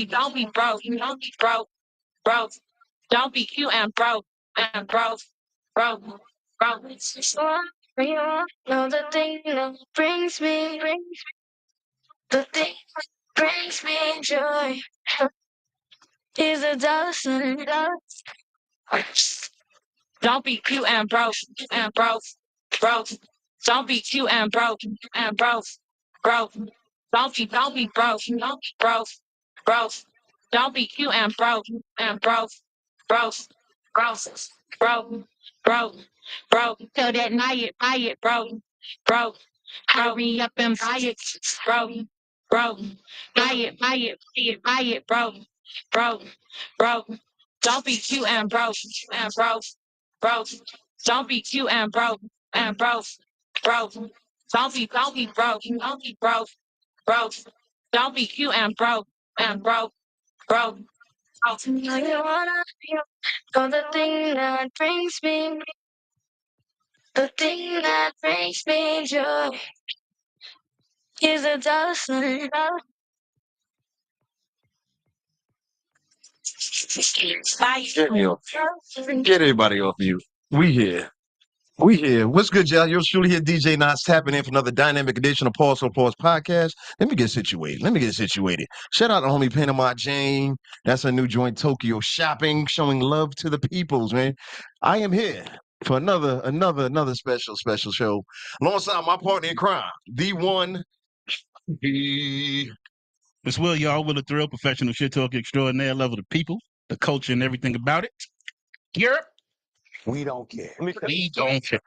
Don't be broke. You don't be broke. Broke. Don't be cute and broke. And broke. Broke. Broke. No, the thing that brings me joy is a dozen. Don't be cute and broke. And broke. Broke. Don't be cute and broke. And broke. Broke. Don't be broke. Don't be broke. Broke. Don't be cute and broke. And broke. Broke. Broke. Broke. Broke. Broke. Till that buy it, broke. Broke. Hurry up and buy it, broke. Broke. Buy it, buy it, buy it, buy it, broke. Broke. Broke. Don't be cute and broke. And broke. Broke. Don't be cute and broke. And broke. Broke. Don't be broke. Don't be broke. Broke. Don't be cute and broke. And broke. Broke. You wanna know the thing that brings me joy is a dozen. Get everybody off mute. We here. We here. What's good, y'all? Yours truly here, DJ Knots, tapping in for another dynamic edition of Pause for Pause podcast. Let me get situated. Shout out to homie Panama Jane. That's a new joint, Tokyo Shopping, showing love to the peoples, man. I am here for another special show alongside my partner in crime, the one, the... It's Will, y'all. Will the Thrill, professional shit talk extraordinaire, level of people, the culture, and everything about it. Europe. We don't care. We don't care.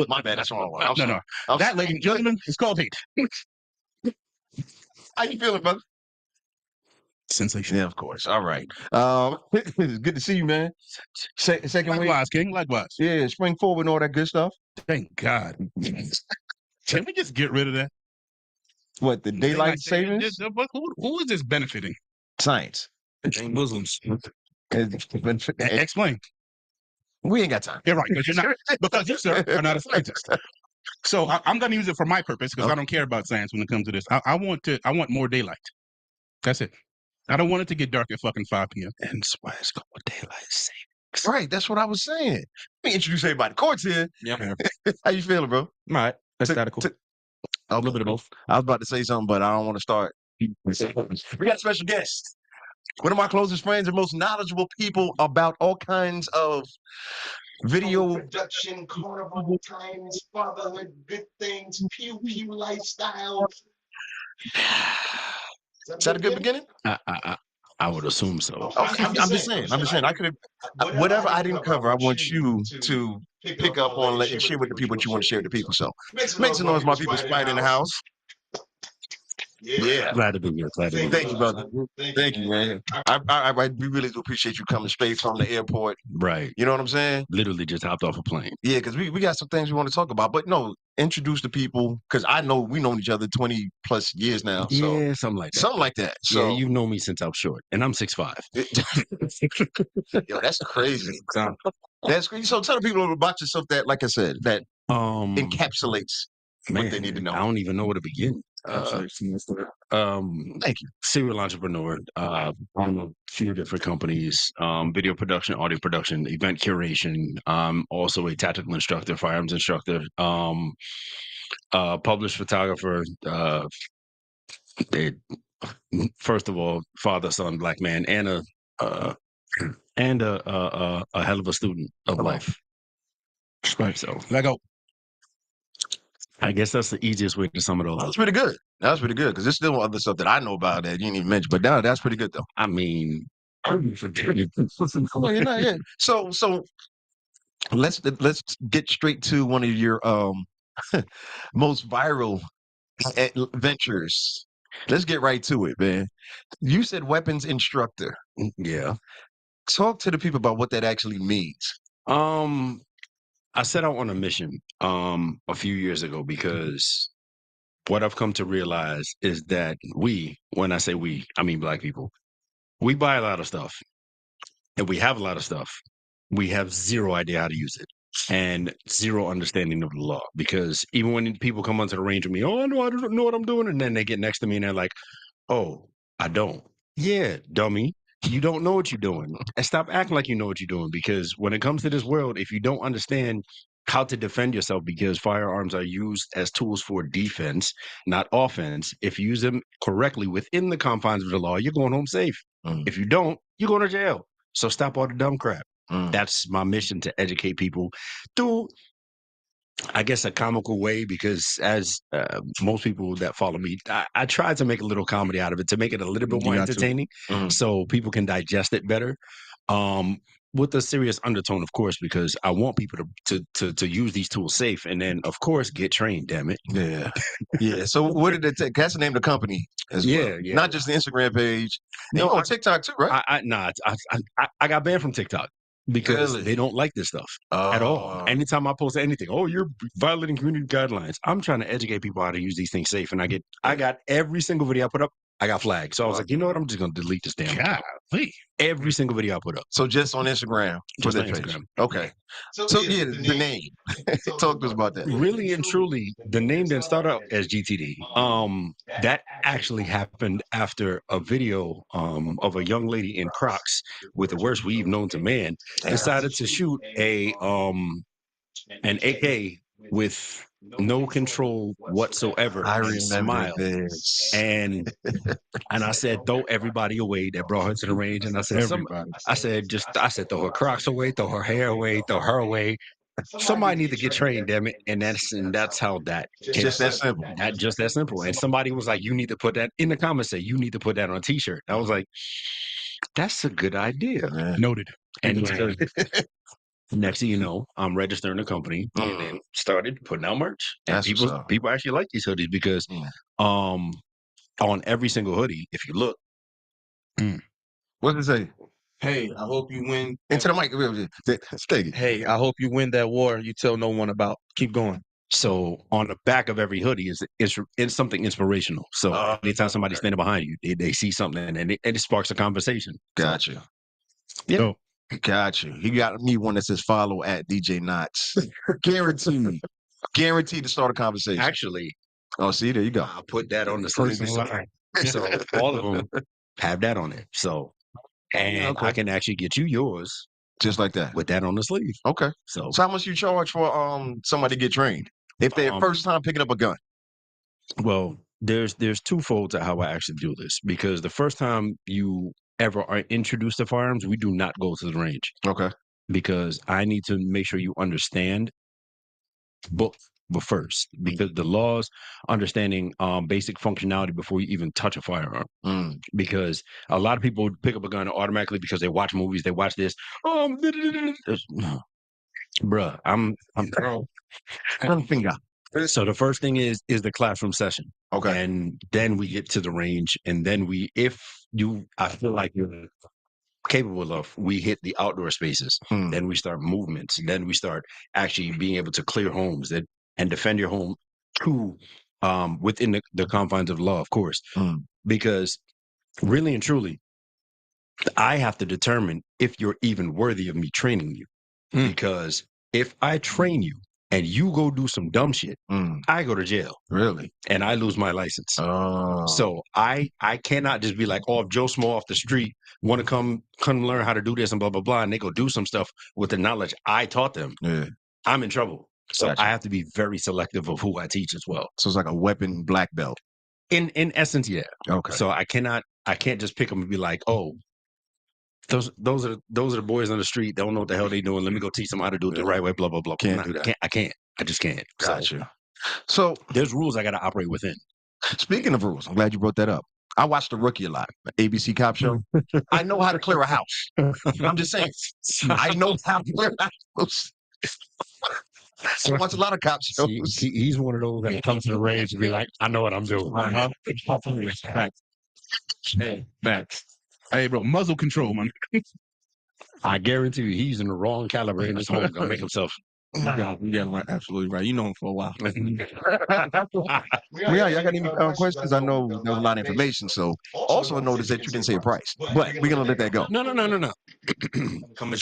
My bad. That's wrong one. No. That, ladies and gentlemen, is called hate. How you feeling, brother? Sensational. Yeah, of course. All right. It's good to see you, man. Second week. Likewise, King. Likewise. Yeah, spring forward and all that good stuff. Thank God. Can we just get rid of that? What, the daylight savings? Who is this benefiting? Science. Muslims. Explain. We ain't got time. You're right, because you, sir, are not a scientist. So I'm going to use it for my purpose because I don't care about science when it comes to this. I want more daylight. That's it. I don't want it to get dark at fucking 5 p.m. And that's why it's called daylight savings. Right, that's what I was saying. Let me introduce everybody. Court's here. Yeah. How you feeling, bro? All right. That's cool. A little bit of both. I was about to say something, but I don't want to start. We got a special guest. One of my closest friends and most knowledgeable people about all kinds of video production, carnival times, fatherhood, good things, pew lifestyle. Is that a good beginning? I would assume so. Okay, I'm just saying. I could have whatever I didn't cover. I want you to pick up on and share with the people what you want to share with the people. So make some noise, my people. Spyda in the house. Yeah. Glad to be here. Thank you, brother. Thank you, man. We really do appreciate you coming straight from the airport. Right. You know what I'm saying? Literally just hopped off a plane. Yeah, because we got some things we want to talk about. But no, introduce the people, because I know we've known each other 20 plus years now. So. Yeah, something like that. So yeah, you've known me since I was short, and I'm 6'5". Yo, that's crazy. That's crazy. So tell the people about yourself that, like I said, that encapsulates what they need to know. I don't even know where to begin. Thank you. Serial entrepreneur, on a few different companies, video production, audio production, event curation, also a tactical instructor, firearms instructor, published photographer, first of all, father, son, black man, and a hell of a student of life. Right. So I guess that's the easiest way to sum it all up. That's pretty good. Because there's still other stuff that I know about that you didn't even mention. But now that's pretty good, though. I mean, So let's get straight to one of your most viral ventures. Let's get right to it, man. You said weapons instructor. Yeah. Talk to the people about what that actually means. I set out on a mission a few years ago because what I've come to realize is that when I say we, I mean black people, we buy a lot of stuff and we have a lot of stuff. We have zero idea how to use it and zero understanding of the law, because even when people come onto the range with me, oh, no, I don't know what I'm doing. And then they get next to me and they're like, oh, I don't. Yeah, dummy. You don't know what you're doing. And stop acting like you know what you're doing, because when it comes to this world, if you don't understand how to defend yourself, because firearms are used as tools for defense, not offense. If you use them correctly within the confines of the law, you're going home safe. If you don't, you're going to jail. So stop all the dumb crap. That's my mission, to educate people through, I guess, a comical way, because as most people that follow me, I try to make a little comedy out of it to make it a little bit more entertaining, so people can digest it better. With a serious undertone, of course, because I want people to use these tools safe, and then, of course, get trained. Damn it. Yeah. Yeah. So what did it take? That's the name of the company as well. Yeah, yeah. Not just the Instagram page. You on TikTok too, right? I got banned from TikTok because Really? they don't like this stuff at all. Anytime I post anything, oh, you're violating community guidelines. I'm trying to educate people how to use these things safe, and I got every single video I put up, I got flagged. So I was like, you know what? I'm just gonna delete this damn account. Every single video I put up. So just on Instagram. Just for on that page. Instagram. Okay. So yeah, the name. Talk to us about that. Really and truly, the name didn't start out as GTD. That actually happened after a video of a young lady in Crocs with the worst weave known to man decided to shoot an AK with no control whatsoever. I and remember smile. this. And I said, throw everybody away that brought her to the range. And I said, I said, throw her Crocs away, throw her hair away, throw her away. Somebody need to get trained, damn it. And that's how that came. Just that simple. Just that simple. And somebody was like, you need to put that in the comments, say you need to put that on a t-shirt. I was like, that's a good idea. Noted. And next thing you know, I'm registering a company and then started putting out merch. And That's what's up. people actually like these hoodies because on every single hoodie, if you look, What does it say? Hey, I hope you win. Into the mic. Stay. Hey, I hope you win that war you tell no one about. Keep going. so on the back of every hoodie is something inspirational. So anytime somebody's standing behind you, they see something and it sparks a conversation. Gotcha. Yeah. So, Got you. He got me one that says follow at DJ Knots. Guaranteed. Guaranteed to start a conversation. Actually, Oh, see, there you go. I put that on the sleeve. So all of them have that on it. So, and I can actually get you yours Just like that. with that on the sleeve. Okay. So, So how much you charge for somebody to get trained? If they're first time picking up a gun. well, there's twofold to how I actually do this, because the first time you ever are introduced to firearms, we do not go to the range, Okay. because I need to make sure you understand both. But first, because the laws, understanding basic functionality before you even touch a firearm. Because a lot of people pick up a gun automatically because they watch movies, they watch this. Bruh, I'm Finger. So the first thing is the classroom session. Okay. And then we get to the range, and then I feel like you're capable of, we hit the outdoor spaces. Then we start movements. Then we start actually being able to clear homes and defend your home to within the confines of law, of course. Because really and truly, I have to determine if you're even worthy of me training you. Because if I train you and you go do some dumb shit, I go to jail. Really? And I lose my license. Oh. So I cannot just be like, oh, if Joe Small off the street want to come learn how to do this and blah, blah, blah, and they go do some stuff with the knowledge I taught them, I'm in trouble. So Gotcha. I have to be very selective of who I teach as well. So it's like a weapon black belt. In essence, yeah. Okay. So I can't just pick them and be like, oh, those are the boys on the street. They don't know what the hell they doing. Let me go teach them how to do it the right way. Blah blah blah. Can't do that. I can't. I just can't. Gotcha. So there's rules I got to operate within. Speaking of rules, I'm glad you brought that up. I watched The Rookie a lot, ABC cop show. I know how to clear a house. I'm just saying. I know how to clear a house. I watch a lot of cop shows. He's one of those that comes to the range and be like, I know what I'm doing. Hey, bro, muzzle control, man. I guarantee you, he's in the wrong caliber in his home. Gonna make himself Yeah, right. Absolutely right. You know him for a while. Yeah, y'all got any questions? I know there was a lot of information. So also notice that you didn't say a price, but we're gonna let that go. No. Come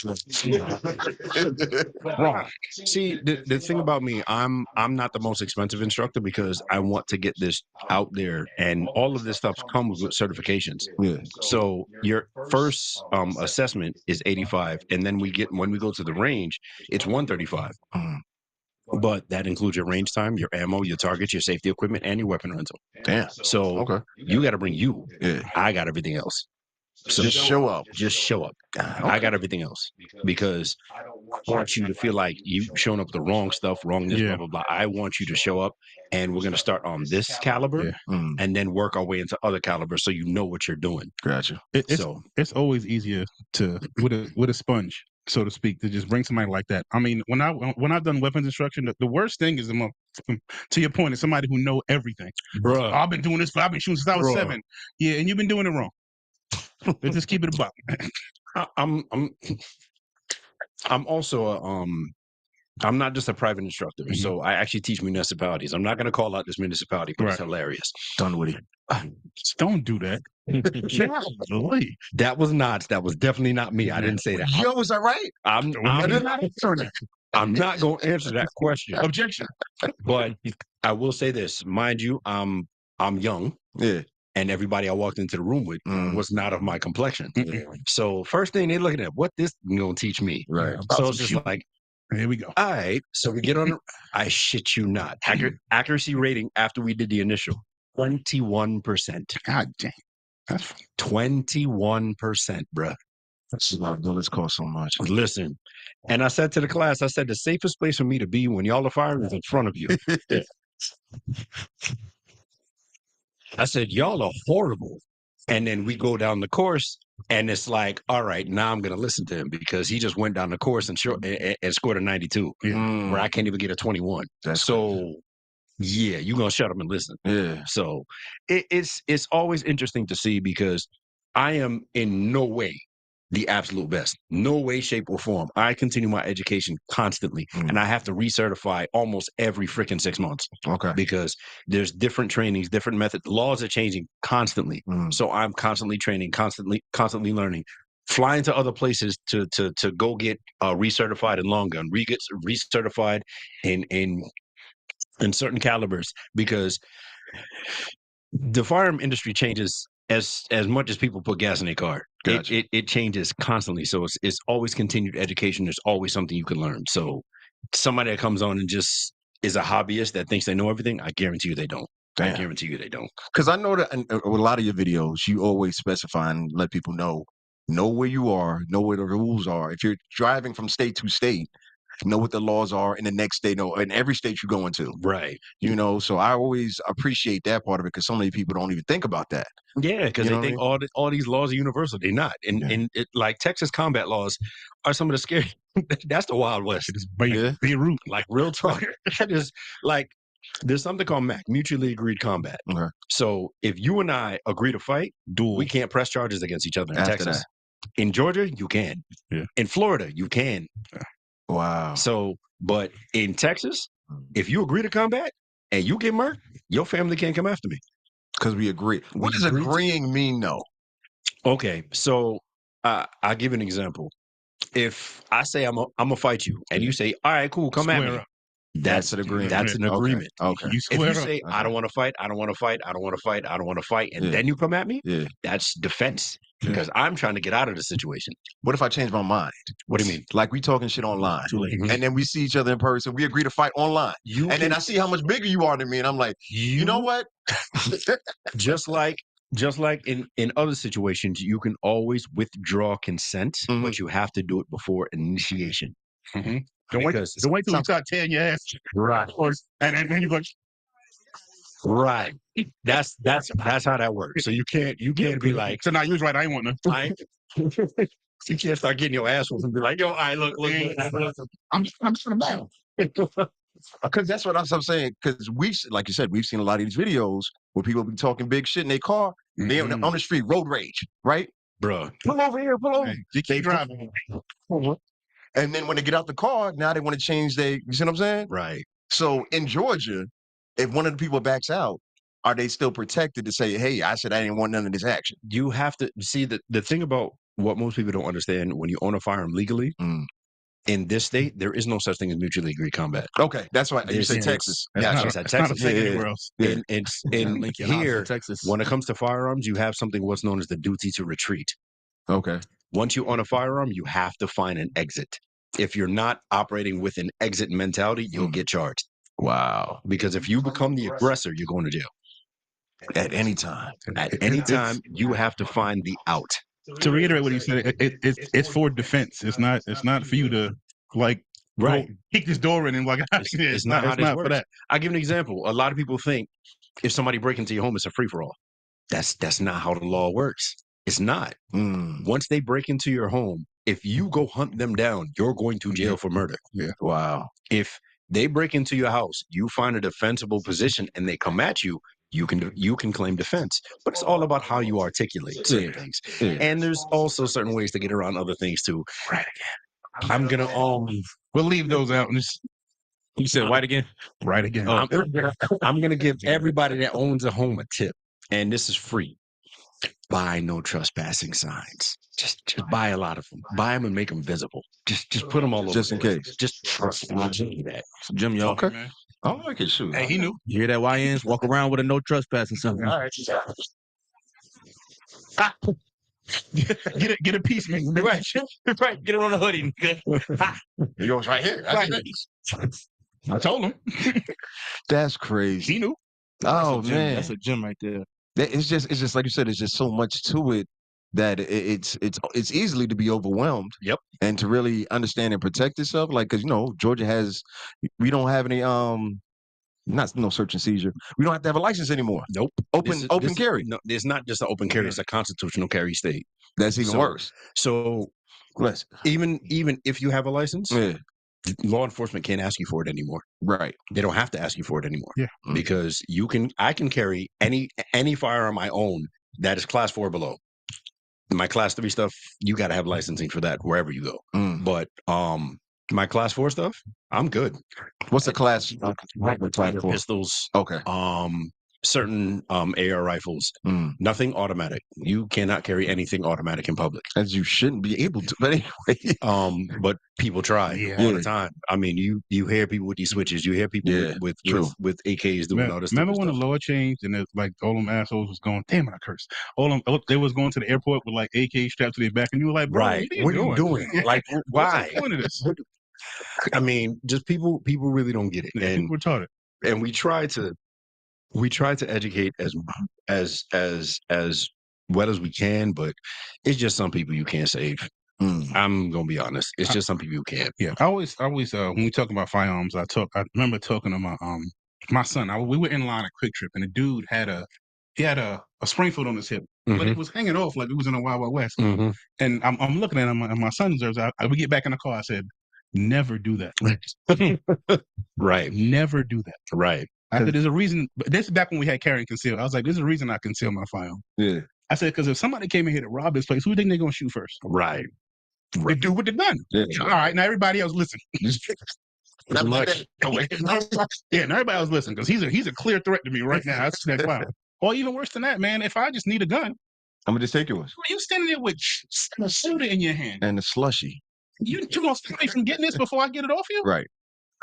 Wrong. See, the thing about me, I'm not the most expensive instructor because I want to get this out there, and all of this stuff comes with certifications. Yeah. So your first assessment is 85, and then when we go to the range, it's 135. Mhm. But that includes your range time, your ammo, your targets, your safety equipment, and your weapon rental. Damn. So Okay. you got to bring you. Yeah. I got everything else. So Just show up. Just show up. I Okay. got everything else because I want you to feel like you've shown up with the wrong stuff, wrong this, blah, blah, blah. I want you to show up, and we're going to start on this caliber Mm, and then work our way into other calibers so you know what you're doing. gotcha. It's always easier to with a sponge, so to speak, to just bring somebody like that. I mean, when I've done weapons instruction, the worst thing is to your point is somebody who know everything. Bruh. I've been doing this, I've been shooting since I was 7. Yeah, and you've been doing it wrong. Let's just keep it about. I'm also a I'm not just a private instructor, Mhm. so I actually teach municipalities. I'm not going to call out this municipality, but it's Right. hilarious. Done with it. Don't do that. Golly. That was definitely not me. I didn't say that. Yo, is that right? I'm not going to answer that question. Objection. But I will say this, mind you, I'm young, Yeah. and everybody I walked into the room with was not of my complexion. So first thing they looking at, what this gonna teach me? Right. So it's just like, Here we go. all right. So we get on. I shit you not. Accuracy rating after we did the initial 21%. God damn. That's 21%, bruh. That's a lot of bullets cost so much. Listen, and I said to the class, I said the safest place for me to be when y'all are firing is in front of you. I said, y'all are horrible. And then we go down the course, and it's like, all right, now I'm going to listen to him because he just went down the course and scored a 92, where I can't even get a 21. So, yeah, you're going to shut up and listen. Yeah. So it's always interesting to see because I am in no way the absolute best. No way, shape, or form. I continue my education constantly, and I have to recertify almost every freaking 6 months. Okay. Because there's different trainings, different methods. Laws are changing constantly. So I'm constantly training, constantly learning. Flying to other places to go get recertified in long gun, get recertified in certain calibers, because the firearm industry changes as much as people put gas in their car. Gotcha. It changes constantly. So it's always continued education. There's always something you can learn. So somebody that comes on and just is a hobbyist that thinks they know everything, I guarantee you they don't. Damn. I guarantee you they don't. Because I know that in a lot of your videos, you always specify and let people know where you are, know where the rules are. If you're driving from state to state, know what the laws are in the next state, know in every state you go into. Right. You know, so I always appreciate that part of it because so many people don't even think about that. Yeah, because they think all these laws are universal. They're not. And like Texas combat laws are some of the scary. That's the Wild West. It's Beirut. Like real talk. That is like there's something called MAC, mutually agreed combat. Okay. So if you and I agree to fight, we can't press charges against each other in After Texas. that. In Georgia, you can. Yeah. In Florida, you can. Wow. So, but in Texas, if you agree to combat and you get murked, your family can't come after me. Because we agree. What does agreeing mean, though? Okay, so I'll give an example. If I say I'm gonna fight you, and you say, "All right, cool, come at me," that's an agreement. That's an agreement. Okay. If you say, "I don't want to fight, I don't want to fight, I don't want to fight, I don't want to fight," and then you come at me, that's defense because I'm trying to get out of the situation. What if I change my mind? What do you mean? Like we talking shit online, and then we see each other in person. We agree to fight online, then I see how much bigger you are than me, and I'm like, you know what? just like in other situations, you can always withdraw consent, but you have to do it before initiation. Don't wait till you start tearing your ass. Right. And then you go. Right. That's how that works. So you can't be like. So now you was right. I ain't want to. You can't start getting your ass whooped and be like, yo, I look. I'm just gonna battle. Because that's what I'm saying. Because like you said, we've seen a lot of these videos where people be talking big shit in their car. They on the street, road rage, right? Bro, pull over here, pull over. You keep driving. And then when they get out the car, now they want to change their, you see what I'm saying? Right. So in Georgia, if one of the people backs out, are they still protected to say, hey, I said I didn't want none of this action? You have to see the thing about what most people don't understand when you own a firearm legally in this state, there is no such thing as mutually agreed combat. Okay, that's why you say It's- Texas. That's Gotcha. not, It's at it's not a Texas. thing Yeah, anywhere else. Yeah. In Lincoln, Austin, here, Texas. when it comes to firearms, you have something what's known as the duty to retreat. Okay. Once you own a firearm, you have to find an exit. If you're not operating with an exit mentality, you'll get charged. Wow. Because if you become the aggressor, you're going to jail. At any time. At any time, you have to find the out. To reiterate what he said, it's for defense. It's not for you to like Right. go kick this door in and like It's not how this for works. that. I'll give an example. A lot of people think if somebody breaks into your home, it's a free-for-all. That's not how the law works. It's not. Once they break into your home, if you go hunt them down, you're going to jail for murder. Yeah. Wow. If they break into your house, you find a defensible position and they come at you, you can claim defense. But it's all about how you articulate certain things. Yeah. And there's also certain ways to get around other things too. Right again. I'm gonna We'll leave those out and just You said white again? right again. I'm gonna give everybody that owns a home a tip, and this is free. Buy no trespassing signs. Just buy a lot of them. Buy them and make them visible. Just put them all over. Just in the place. case. Just trust me that. So Jim, y'all. Okay. Man. I like it. Shoot. Hey, he knew. You hear that, YNs? Walk around with a no trespassing sign. All right. Get a piece, man. Right. Right. Get it on the hoodie. He goes right here. That's Right. it. I told him. That's crazy. He knew. Oh That's a gym. man. That's a gym right there. It's just like you said, it's just so much to it that it's easily to be overwhelmed. Yep. And to really understand and protect yourself, like, because Georgia we don't have any no search and seizure. We don't have to have a license anymore. Nope. Open carry. No, it's not just an open carry. It's a constitutional carry state. That's even worse. So Listen. even if you have a license, Yeah. law enforcement can't ask you for it anymore. Right. They don't have to ask you for it anymore. Yeah. Because I can carry any firearm I own that is class 4 below. My class 3 stuff, you got to have licensing for that wherever you go. But my class 4 stuff, I'm good. What's the class? Tiger pistols, Okay. certain AR rifles, nothing automatic. You cannot carry anything automatic in public. As you shouldn't be able to. But anyway. But people try all the time. I mean, you hear people with these switches. You hear people with AKs doing all this. Remember when the law changed and like all them assholes was going, damn it, I cursed. They was going to the airport with like AK strapped to their back, and you were like, bro, right? What are you doing? Like, why? What's the point of this? I mean, just people really don't get it, and we're retarded. And we try to educate as well as we can, but it's just some people you can't save. I'm gonna be honest. It's just some people you can't. Yeah, I always when we talk about firearms, I remember talking to my son. We were in line at Quick Trip, and the dude had a Springfield on his hip, but it was hanging off like it was in a Wild Wild West. And I'm looking at him, and my son observes. We get back in the car. I said, never do that. Right. Never do that. Right. I said, there's a reason. This is back when we had carry and conceal. I was like, there's a reason I conceal my firearm. Yeah. I said, because if somebody came in here to rob this place, who do you think they're going to shoot first? Right. The dude with the gun. Yeah. All right, now everybody else listen. Not much. Yeah, and everybody else listen, because he's a clear threat to me right now. That's fine. Or even worse than that, man, if I just need a gun. I'm going to just take yours. You standing there with a soda in your hand. And the slushy. You going to stop me from getting this before I get it off you? Right.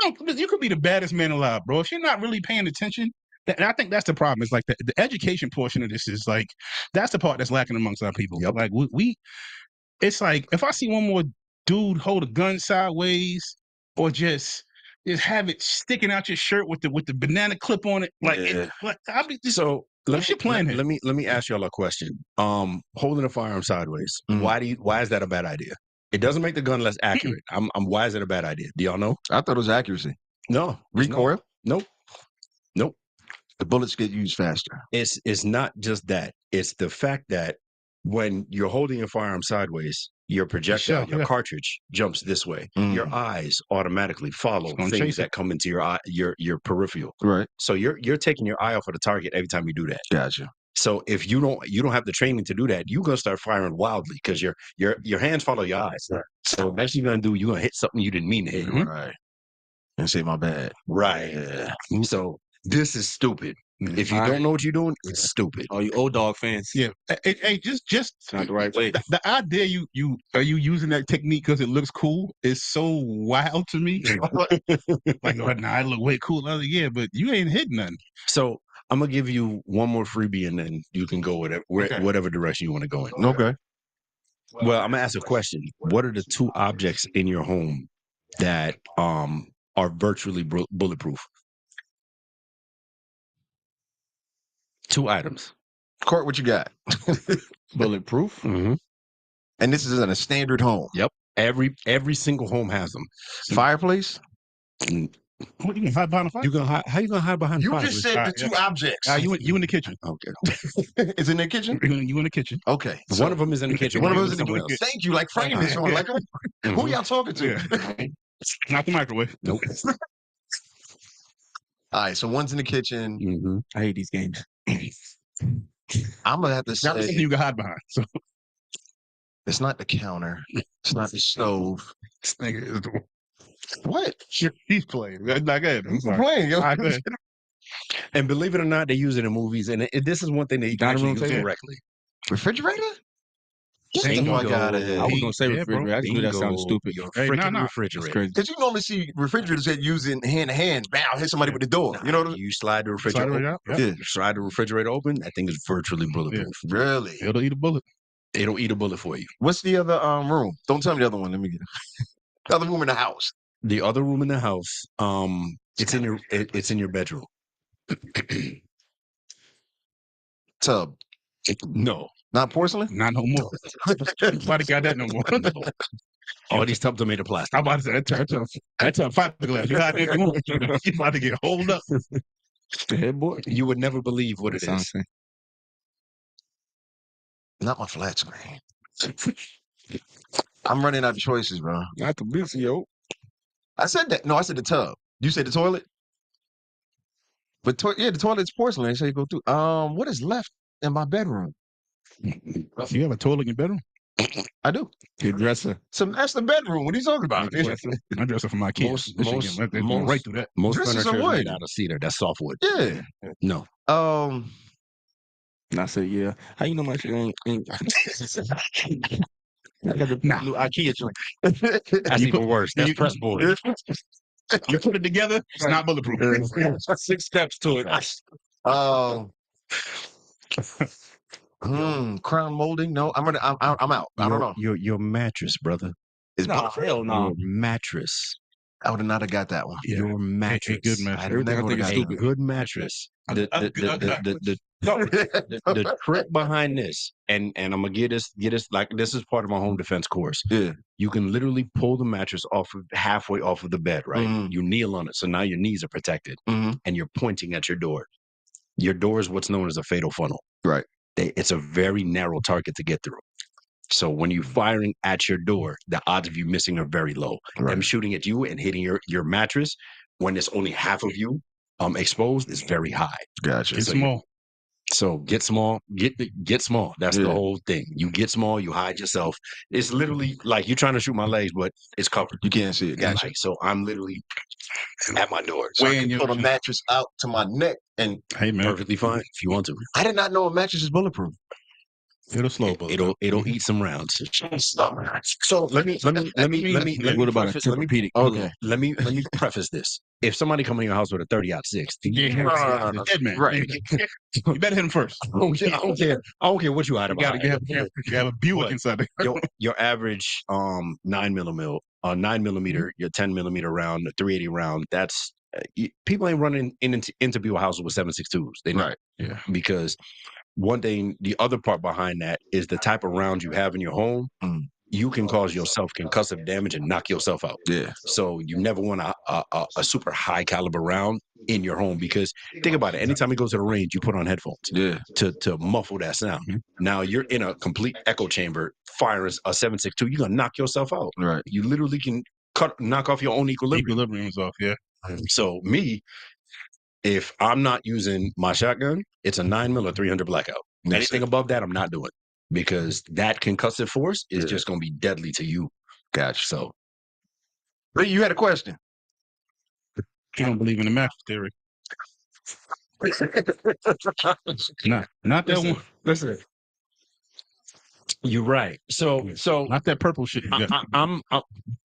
No, you could be the baddest man alive, bro. If you're not really paying attention, and I think that's the problem. It's like the education portion of this is like, that's the part that's lacking amongst our people. Yep. Like it's like, if I see one more dude hold a gun sideways or just have it sticking out your shirt with the banana clip on it, like, I'll be just, so what's your plan here? Let me ask y'all a question. Holding a firearm sideways, why is that a bad idea? It doesn't make the gun less accurate. Why is it a bad idea? Do y'all know? I thought it was accuracy. No. Recoil? Nope. The bullets get used faster. It's not just that. It's the fact that when you're holding your firearm sideways, your projectile, your cartridge jumps this way. Your eyes automatically follow things that come into your eye, your peripheral. Right. So you're taking your eye off of the target every time you do that. Gotcha. So if you don't have the training to do that, you're gonna start firing wildly because your hands follow your eyes. So next you're gonna do, you're gonna hit something you didn't mean to hit. Right. And say my bad. Right. Yeah. So this is stupid. If you don't know what you're doing, it's stupid. All you old dog fans. Yeah. Hey, just It's not the right way. the idea you are you using that technique because it looks cool is so wild to me. Like, oh, nah, I look way cool. I was like, yeah, but you ain't hitting nothing. So I'm gonna give you one more freebie, and then you can go whatever direction you want to go in. Okay. Well, I'm gonna ask a question. What are the 2 objects in your home that are virtually bulletproof? 2 items. Court, what you got? Bulletproof. Mm-hmm. And this is in a standard home. Yep. Every single home has them. Fireplace? What, you can hide behind a fire? You gonna hide? How you gonna hide behind? You fire? just said the 2 objects. You in the kitchen. Okay. Is it in the kitchen? You in the kitchen. Okay. One of them is in the kitchen. One of one those in the somewhere kitchen. else. Thank you. Like frame this on. Like, who y'all talking to? Yeah. Not the microwave. Nope. All right. So one's in the kitchen. Mm-hmm. I hate these games. I'm gonna have to Not something say you can hide behind. So it's not the counter. It's not the stove. this nigga is the What? he's playing. Not good. I'm I'm sorry. playing, yo. All right, go ahead. And believe it or not, they use it in movies, and this is one thing that you can Dining actually room use table? correctly. Refrigerator? Get the Bingo. fuck out of I here. was gonna say Yeah, bro. refrigerator. I just knew that sounded Bingo. stupid. Your Hey, freaking nah. That's refrigerator. crazy. Because you normally see refrigerators that using hand to hand. Bam, hit somebody with the door. You know what I mean? You slide the Slide refrigerator it open. out. Yep. Yeah. Slide the refrigerator open. That thing is virtually bulletproof. Really? It'll eat a bullet. It'll eat a bullet for you. What's the other room? Don't tell me the other one. Let me get it. The other room in the house. The other room in the house, it's in your bedroom. Tub. No, Not porcelain? Not no more. Nobody got that no more. all these tubs are made of plastic. I'm about to say that's a fiberglass. You got that no more. You about to get holed up. The headboard. You would never believe what it Sounds is. insane. Not my flat screen. I'm running out of choices, bro. Not the busy, yo. I said that. No, I said the tub. You said the toilet? But the toilet's porcelain. They say you go through. What is left in my bedroom? You have a toilet in your bedroom? I do. Your dresser. That's the bedroom. What are you talking about? My dresser for my kids. Most Right through that. most Dresses furniture are is wood. made out of cedar. That's softwood. Yeah. No. And I said, yeah. How you know my shit ain't I got the new IKEA joint. That's You even put- worse. That's you- press board. You put it together, it's not bulletproof. 6 steps to it. Crown molding. No, I'm out. I don't know. Your mattress, brother. It's Nah, hell no. Your mattress. I would not have got that one. Yeah. Your mattress. good mattress. I Everything I never think is would've A got stupid. good mattress. The that. trick behind this, and I'm gonna get this like this is part of my home defense course. Yeah. You can literally pull the mattress halfway off of the bed, right? Mhm. You kneel on it, so now your knees are protected, Mhm. and you're pointing at your door. Your door is what's known as a fatal funnel. Right. It's a very narrow target to get through. So when you're firing at your door, the odds of you missing are very low. Right. Them shooting at you and hitting your mattress when there's only half of you exposed is very high. Gotcha. It's So small. So get small, get small. That's the Yeah. whole thing. You get small, you hide yourself. It's literally like you're trying to shoot my legs, but it's covered. You can't see it. Gotcha. Like, so I'm literally at my door. So I Weighing can your- put a mattress out to my neck, and Hey man, Perfectly fine if you want to. I did not know a mattress is bulletproof. it'll slow bullet. It'll eat some rounds. So Let me What about a preface- let me- Tempur-Pedic? okay. let me preface this. If somebody come in your house with a 30-06, No. Dead man. Right. You better hit him first. I don't care what you hide You about. have a Buick What? inside there. Your average 9 millimeter, your 10 millimeter round, the 380 round. That's people ain't running into people's houses with 7.62s. They not. Right. Yeah. Because one thing, the other part behind that is the type of rounds you have in your home. Mm. You can cause yourself concussive damage and knock yourself out. Yeah. So you never want a super high caliber round in your home because think about it. Anytime you go to the range, you put on headphones Yeah. to muffle that sound. Now you're in a complete echo chamber firing a 7.62. You're gonna knock yourself out. Right. You literally can knock off your own equilibrium. Equilibrium's off. Yeah. So me, if I'm not using my shotgun, it's a 9mm or 300 blackout. Anything above that, I'm not doing because that concussive force is Yeah. just going to be deadly to you. Gotcha. So But you had a question. You don't believe in the mattress theory. Not that one. Listen. You're right. So Not that purple shit. I'm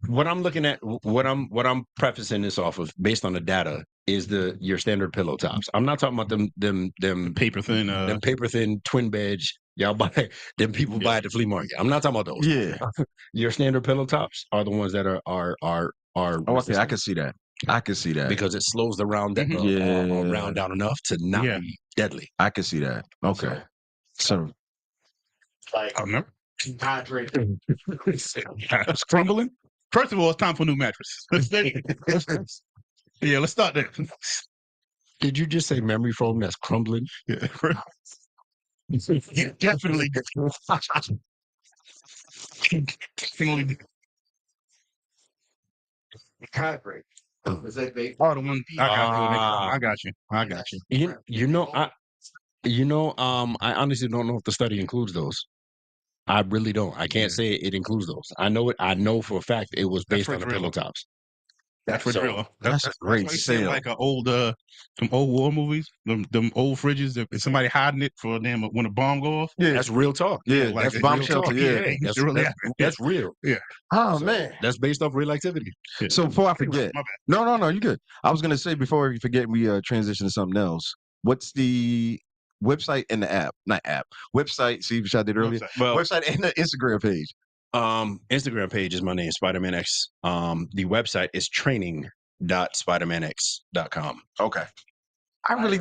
what I'm looking at, what I'm prefacing this off of, based on the data, is your standard pillow tops. I'm not talking about them paper thin. them paper thin twin beds y'all buy. Them people buy at the flea market. I'm not talking about those. Yeah. Your standard pillow tops are the ones that are. Oh, okay. I can see that. I can see that. Because it slows the round round down enough to not be deadly. I can see that. Okay. So I remember. It's crumbling. First of all, it's time for a new mattress. Yeah, let's start there. Did you just say memory foam that's crumbling? Yeah, definitely. Concrete. Is that they? Oh, the one I got you. I got you. I honestly don't know if the study includes those. I really don't. I can't say it includes those. I know it. I know for a fact it was based on the pillow tops. That's for real. That's a great sale. Like some old war movies, them old fridges. If somebody hiding it for them when a bomb go off. Yeah, that's real talk. Yeah, like that's bomb shelter. Yeah, that's real. Yeah. Oh man, that's based off real activity. Yeah. So before I forget, no, you good. I was gonna say before we forget, we transition to something else. What's the website and the app? Not app. Website. See what I did earlier. Website and the Instagram page. Instagram page is my name, Spyderman X. The website is training.spidermanx.com. Okay. I really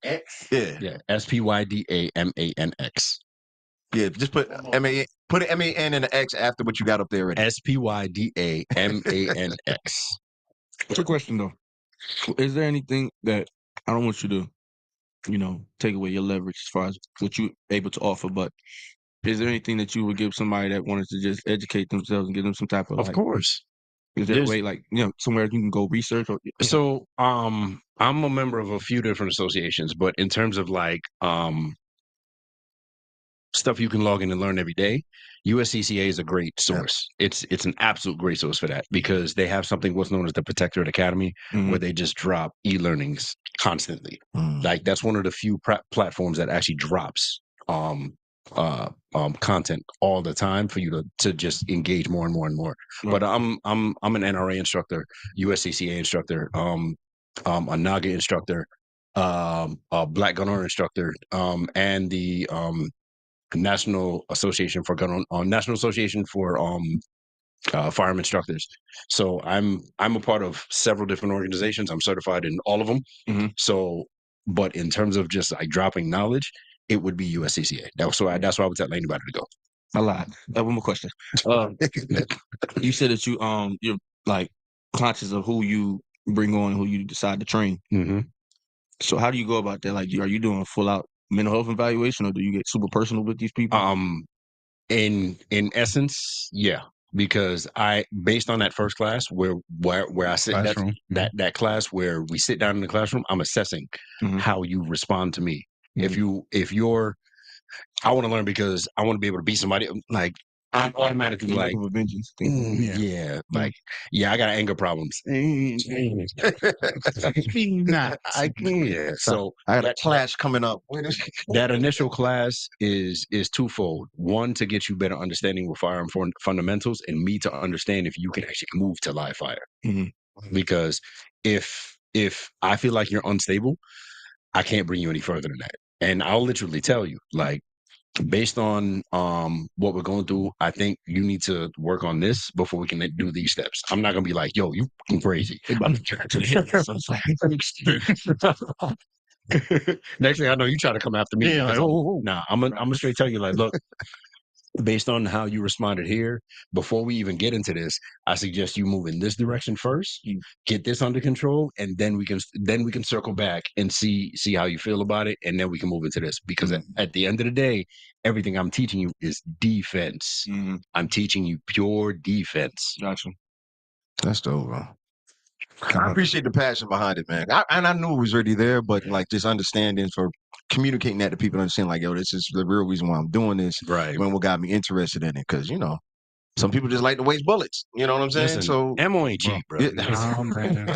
X. Yeah. SPYDAMANX. Yeah, just put MAN, put an MAN and an X after what you got up there already. SPYDAMANX. Quick question though. Is there anything that, I don't want you to, take away your leverage as far as what you're able to offer, but is there anything that you would give somebody that wanted to just educate themselves and give them some type of course. Is there a way, somewhere you can go research? Or, So, I'm a member of a few different associations, but in terms of stuff you can log in and learn every day, USCCA is a great source. Yeah. It's an absolute great source for that, because they have something what's known as the Protectorate Academy, where they just drop e-learnings constantly. Like that's one of the few platforms that actually drops content all the time for you to just engage more and more and more. Right. But I'm an NRA instructor, USCCA instructor, a NAGA instructor, a Black Gun Owner instructor, and the National Association for Firearm Instructors. So I'm a part of several different organizations. I'm certified in all of them. So, but in terms of just like dropping knowledge, it would be USCCA. That's why I would tell anybody to go. I lied. I have one more question. You said that you're like conscious of who you bring on, who you decide to train. So how do you go about that? Like, are you doing a full out mental health evaluation, or do you get super personal with these people? In essence, yeah. Because based on that first class where I sit in that class where we sit down in the classroom, I'm assessing how you respond to me. If you're, I want to learn because I want to be able to beat somebody. Like I'm automatically like, vengeance. I got anger problems. So I got a class coming up. That initial class is twofold. One, to get you better understanding with firearm fundamentals, and me to understand if you can actually move to live fire. Because if I feel like you're unstable, I can't bring you any further than that. And I'll literally tell you, like, based on what we're going through, I think you need to work on this before we can do these steps. I'm not gonna be like, yo, you crazy. Next thing I know, you try to come after me. Yeah, nah, I'm gonna straight tell you, like, look, based on how you responded here, before we even get into this, I suggest you move in this direction first, get this under control, and then we can circle back and see how you feel about it, and then we can move into this. Because at the end of the day, everything I'm teaching you is defense. I'm teaching you pure defense. Gotcha. That's dope, bro. I appreciate the passion behind it, man. I knew it was already there, but like just understanding for communicating that to people, understand like, yo, this is the real reason why I'm doing this. Right. When what got me interested in it, because Some people just like to waste bullets. You know what I'm saying? Listen, So ammo ain't cheap, bro. No, man.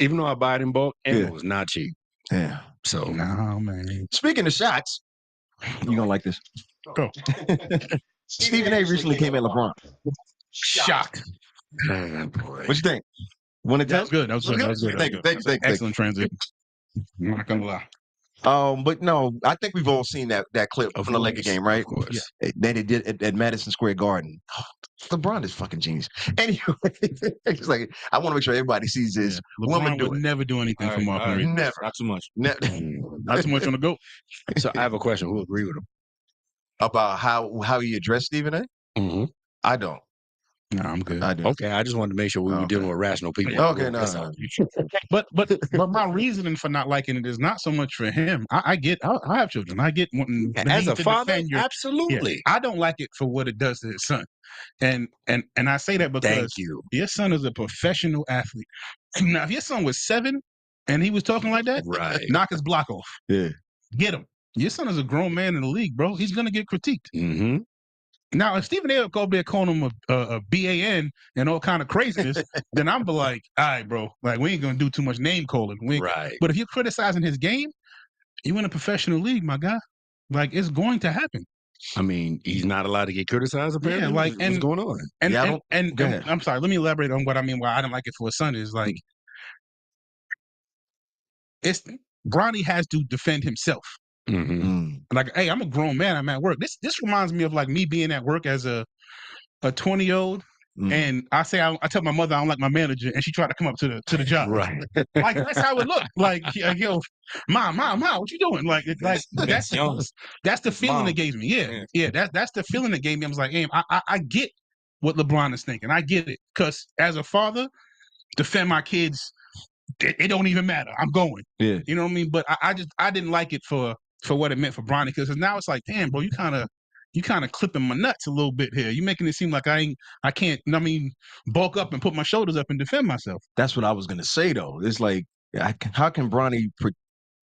Even though I buy it in bulk, ammo Yeah. is not cheap. yeah. So No, man. Speaking of shots, you gonna like this. Go. Stephen A. recently came at LeBron. Shocked. What you think? Want to That was good. That was good. That was good. Thank you. Thank you. Thank you. Excellent transition. I'm not gonna lie. But no, I think we've all seen that clip from the Lakers game, right? Of course. That they did at Madison Square Garden. LeBron is fucking genius. Anyway, it's like I want to make sure everybody sees this. LeBron do would it. never do anything for Mark Reed. Never. Not too much. Not too much on the go. So I have a question. Who agree with him? About how he addressed Stephen A. Mm-hmm. I don't. No, I'm good. I do. Okay, I just wanted to make sure we were dealing with rational people. Okay, no. That's all. But my reasoning for not liking it is not so much for him. I have children. I get wanting the As need a to father, defend your. absolutely. Yeah, I don't like it for what it does to his son, and I say that because Thank you. your son is a professional athlete. Now, if your son was 7 and he was talking like that, Right. knock his block off. Yeah. Get him. Your son is a grown man in the league, bro. He's gonna get critiqued. Mm-hmm. Now, if Stephen A. go up there calling him a BAN and all kind of craziness, then I'm be like, all right, bro, like we ain't gonna do too much name calling. Right. But if you're criticizing his game, you in a professional league, my guy. Like it's going to happen. I mean, he's not allowed to get criticized. Apparently, Yeah, like, what's going on? And Yeah, go ahead. I'm sorry. Let me elaborate on what I mean. Why I don't like it for his son is like, it's Bronny has to defend himself. Mm-hmm. Like, hey, I'm a grown man. I'm at work. This reminds me of like me being at work as a 20-year-old, and I say I tell my mother I don't like my manager, and she tried to come up to the job. Right. Like that's how it looked. Like, yo, mom, what you doing? Like that's the feeling Mom. it gave me. Yeah. That's the feeling it gave me. I was like, hey, I get what LeBron is thinking. I get it because as a father, defend my kids. It don't even matter. I'm going. Yeah. You know what I mean? But I didn't like it for what it meant for Bronny because now it's like, damn, bro, you kind of clipping my nuts a little bit here. You making it seem like I can't. I mean, bulk up and put my shoulders up and defend myself. That's what I was gonna say though. It's like, how can Bronny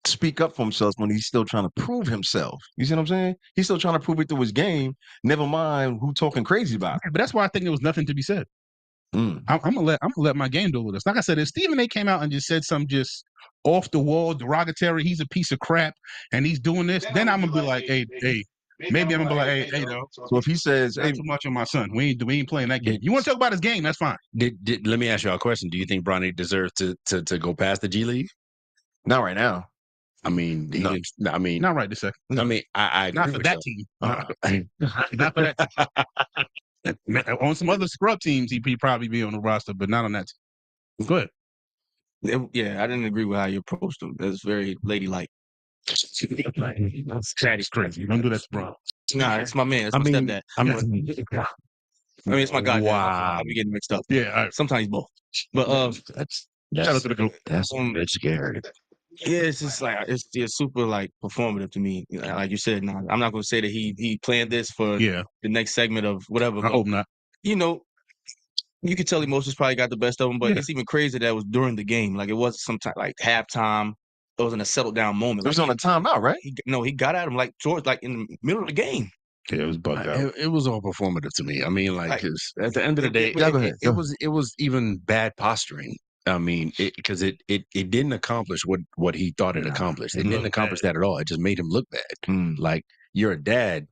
speak up for himself when he's still trying to prove himself? You see what I'm saying? He's still trying to prove it through his game. Never mind who talking crazy about it. But that's why I think there was nothing to be said. I'm gonna let my game do with this. Like I said, if Stephen A. came out and just said something just off the wall, derogatory, he's a piece of crap, and he's doing this, then I'm gonna be like, hey, maybe I'm gonna be like, hey, though. So if he says, Not too much on my son. We ain't playing that game. You want to talk about his game? That's fine. Let me ask you a question. Do you think Bronny deserves to go past the G League? not right now. I mean, No. I mean, Not right this second. I mean, I Not agree for with that you. team. Not for that team. On some other scrub teams, he'd probably be on the roster, but not on that team. Go ahead. Yeah, I didn't agree with how you approached him. That's very ladylike. That's crazy. Don't do that to Bron. Nah, it's my man. It's I my mean, stepdad. I I mean, it's my goddad. Wow. I be getting mixed up. Yeah, all right. Sometimes both. But Shout out to the group. That's it's scary. yeah, it's just like it's super like performative to me. You know, like you said, nah, I'm not gonna say that he planned this for Yeah, the next segment of whatever. I But, hope not. you know, you could tell emotions probably got the best of him, but Yeah. it's even crazy that it was during the game. Like it wasn't sometime like halftime. It wasn't a settled down moment. It was on a timeout, right? He got at him like towards like in the middle of the game. Yeah, it was bugged out. It was all performative to me. I mean, like, Right. 'cause at the end of the day, Yeah, go ahead. it was even bad posturing. I mean, because it didn't accomplish what he thought it accomplished. It didn't looked accomplish that at all. It just made him look bad. Like, you're a dad,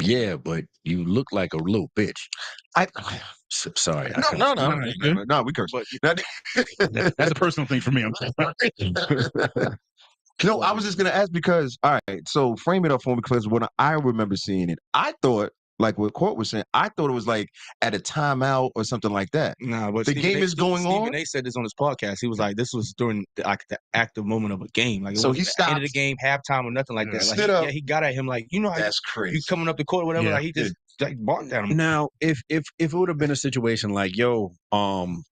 yeah, but you look like a little bitch. Sorry. No, we curse. That's a personal thing for me. I'm saying. No, I was just gonna ask because, all right, so frame it up for me because when I remember seeing it, I thought, like what Court was saying, I thought it was like at a timeout or something like that. Nah, but The game is going on? Stephen A. said this on his podcast. He was like, this was during the active moment of a game. Like, it So wasn't he the end of the stops. game, halftime, or nothing like that. Like, Stood up. he got at him like, you know, how That's you crazy. coming up the court or whatever. Yeah. Like, he just like barked at him. Now, if it would have been a situation like, yo,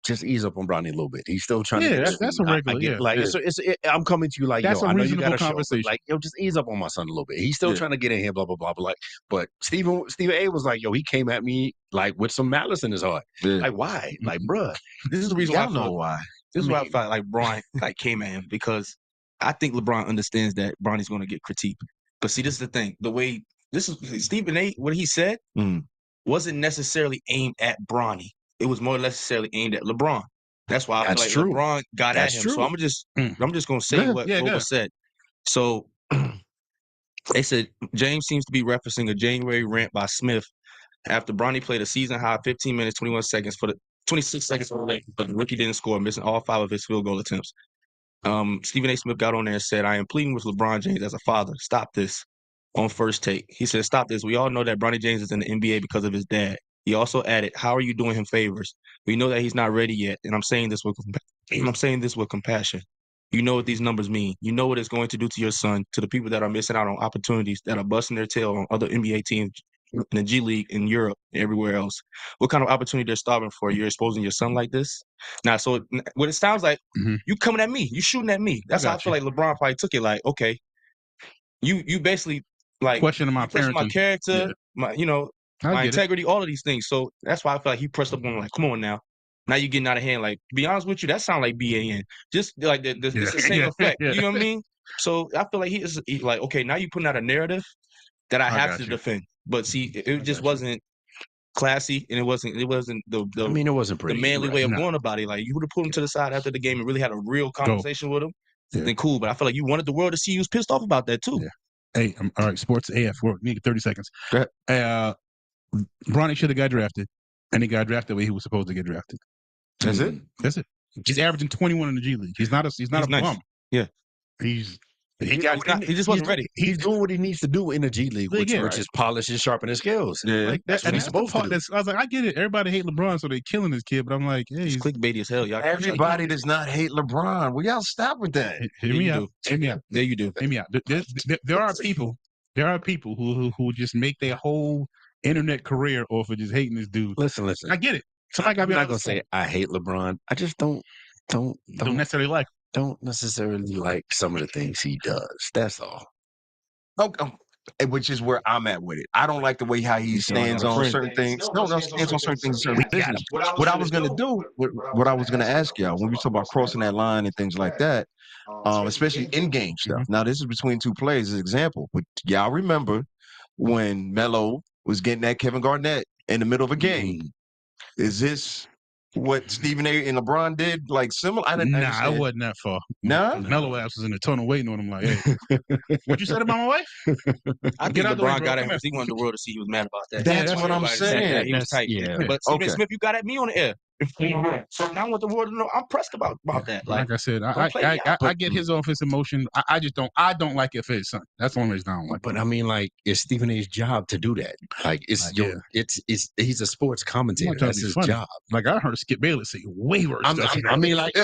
just ease up on Bronny a little bit. He's still trying to. Yeah, get that's sweet. a regular, I get, yeah. like Yeah. I'm coming to you like, That's yo, a I know you reasonable got a show, but conversation. like, yo, just ease up on my son a little bit. He's still Yeah. trying to get in here, blah blah blah. But Stephen A. was like, yo, he came at me like with some malice in his heart. Yeah. Like, why? Like, bruh. This is the reason why Y'all know why. This is why I felt like Bron like came at him, because I think LeBron understands that Bronny's going to get critiqued. But see, this is the thing. The way this is Stephen A. What he said wasn't necessarily aimed at Bronny. It was more necessarily aimed at LeBron. That's why I That's feel like true. LeBron got That's at him. So true. I'm just gonna say Yeah, what yeah, was said. So they said James seems to be referencing a January rant by Smith after Bronny played a season high 15 minutes 21 seconds for the 26 seconds for the Lakers, but the rookie didn't score, missing all 5 of his field goal attempts. Stephen A. Smith got on there and said, "I am pleading with LeBron James as a father. Stop this." On First Take, he said, "Stop this. We all know that Bronny James is in the NBA because of his dad." He also added, "How are you doing him favors? We know that he's not ready yet, and I'm saying this with compassion. You know what these numbers mean. You know what it's going to do to your son, to the people that are missing out on opportunities, that are busting their tail on other NBA teams in the G League, in Europe, and everywhere else. What kind of opportunity they're starving for? You're exposing your son like this?" Now, so what it sounds like, you coming at me, you shooting at me. That's how I feel like LeBron probably took it. Like, okay, you basically like questioning my you question my parenting. character, Yeah. my I get it. integrity, all of these things. So that's why I feel like he pressed up on him, like, come on now. Now you're getting out of hand. Like, to be honest with you, that sounds like BAN. Just like it's the same effect. You know what I mean? So I feel like he's like, okay, now you're putting out a narrative that I have got to you. defend. But see, it just wasn't classy, and it wasn't the I mean, it wasn't the pretty. manly You're way right. of No. going about it. Like, you would have pulled him to the side after the game and really had a real conversation with him. Yeah. Then cool. But I feel like you wanted the world to see you was pissed off about that too. Yeah. Hey, all right, sports AF. We need 30 seconds. Go Bronny should have got drafted, and he got drafted the way he was supposed to get drafted. That's it. That's it. He's averaging 21 in the G League. He's not a nice. bum. Yeah. He He just wasn't ready. He's doing what he needs to do in the G League, which Right. is polish and sharpen his skills. Yeah. Like, that's what and he's that's the supposed to part do. I was like, I get it. Everybody hate LeBron, so they killing this kid. But I'm like, hey, It's clickbaity as hell, y'all. Everybody does not hate LeBron. Will y'all stop with that? hear me out. do. Hear me out. There you do. Hear me out. There are people. There are people who just make their whole internet career off of just hating this dude. Listen. I get it. Somebody I'm gotta be not gonna say I hate LeBron. I just don't necessarily like. don't necessarily like some of the things he does. That's all. Okay. Which is where I'm at with it. I don't like the way how he stands on certain things. No, stands on certain things in certain business. What I was gonna do, what I was gonna ask y'all when we talk about crossing that line and things like that, especially in-game stuff. Now, this is between two players, as an example. But y'all remember when Melo was getting at Kevin Garnett in the middle of a game? Is this what Stephen A. and LeBron did? Like similar? I wasn't that far. Nah? Melo ass was in the tunnel waiting on him. Like, hey, what you said about my wife? I think Get out the way, LeBron bro. got at Come him because he wanted the world to see he was mad about that. That's that's what I'm Everybody said that. saying. He was tight. Yeah. But Stephen Okay. Smith, you got at me on the air. So now I want the world to know I'm pressed about that. Like I said, don't play me out. I get his offensive emotion. I just don't. I don't like it for his son. That's the only reason I don't like it. But I mean, like, it's Stephen A's job to do that. Like, it's he's a sports commentator. That's his job. Like, I heard Skip Bayless say way worse stuff. I mean, like,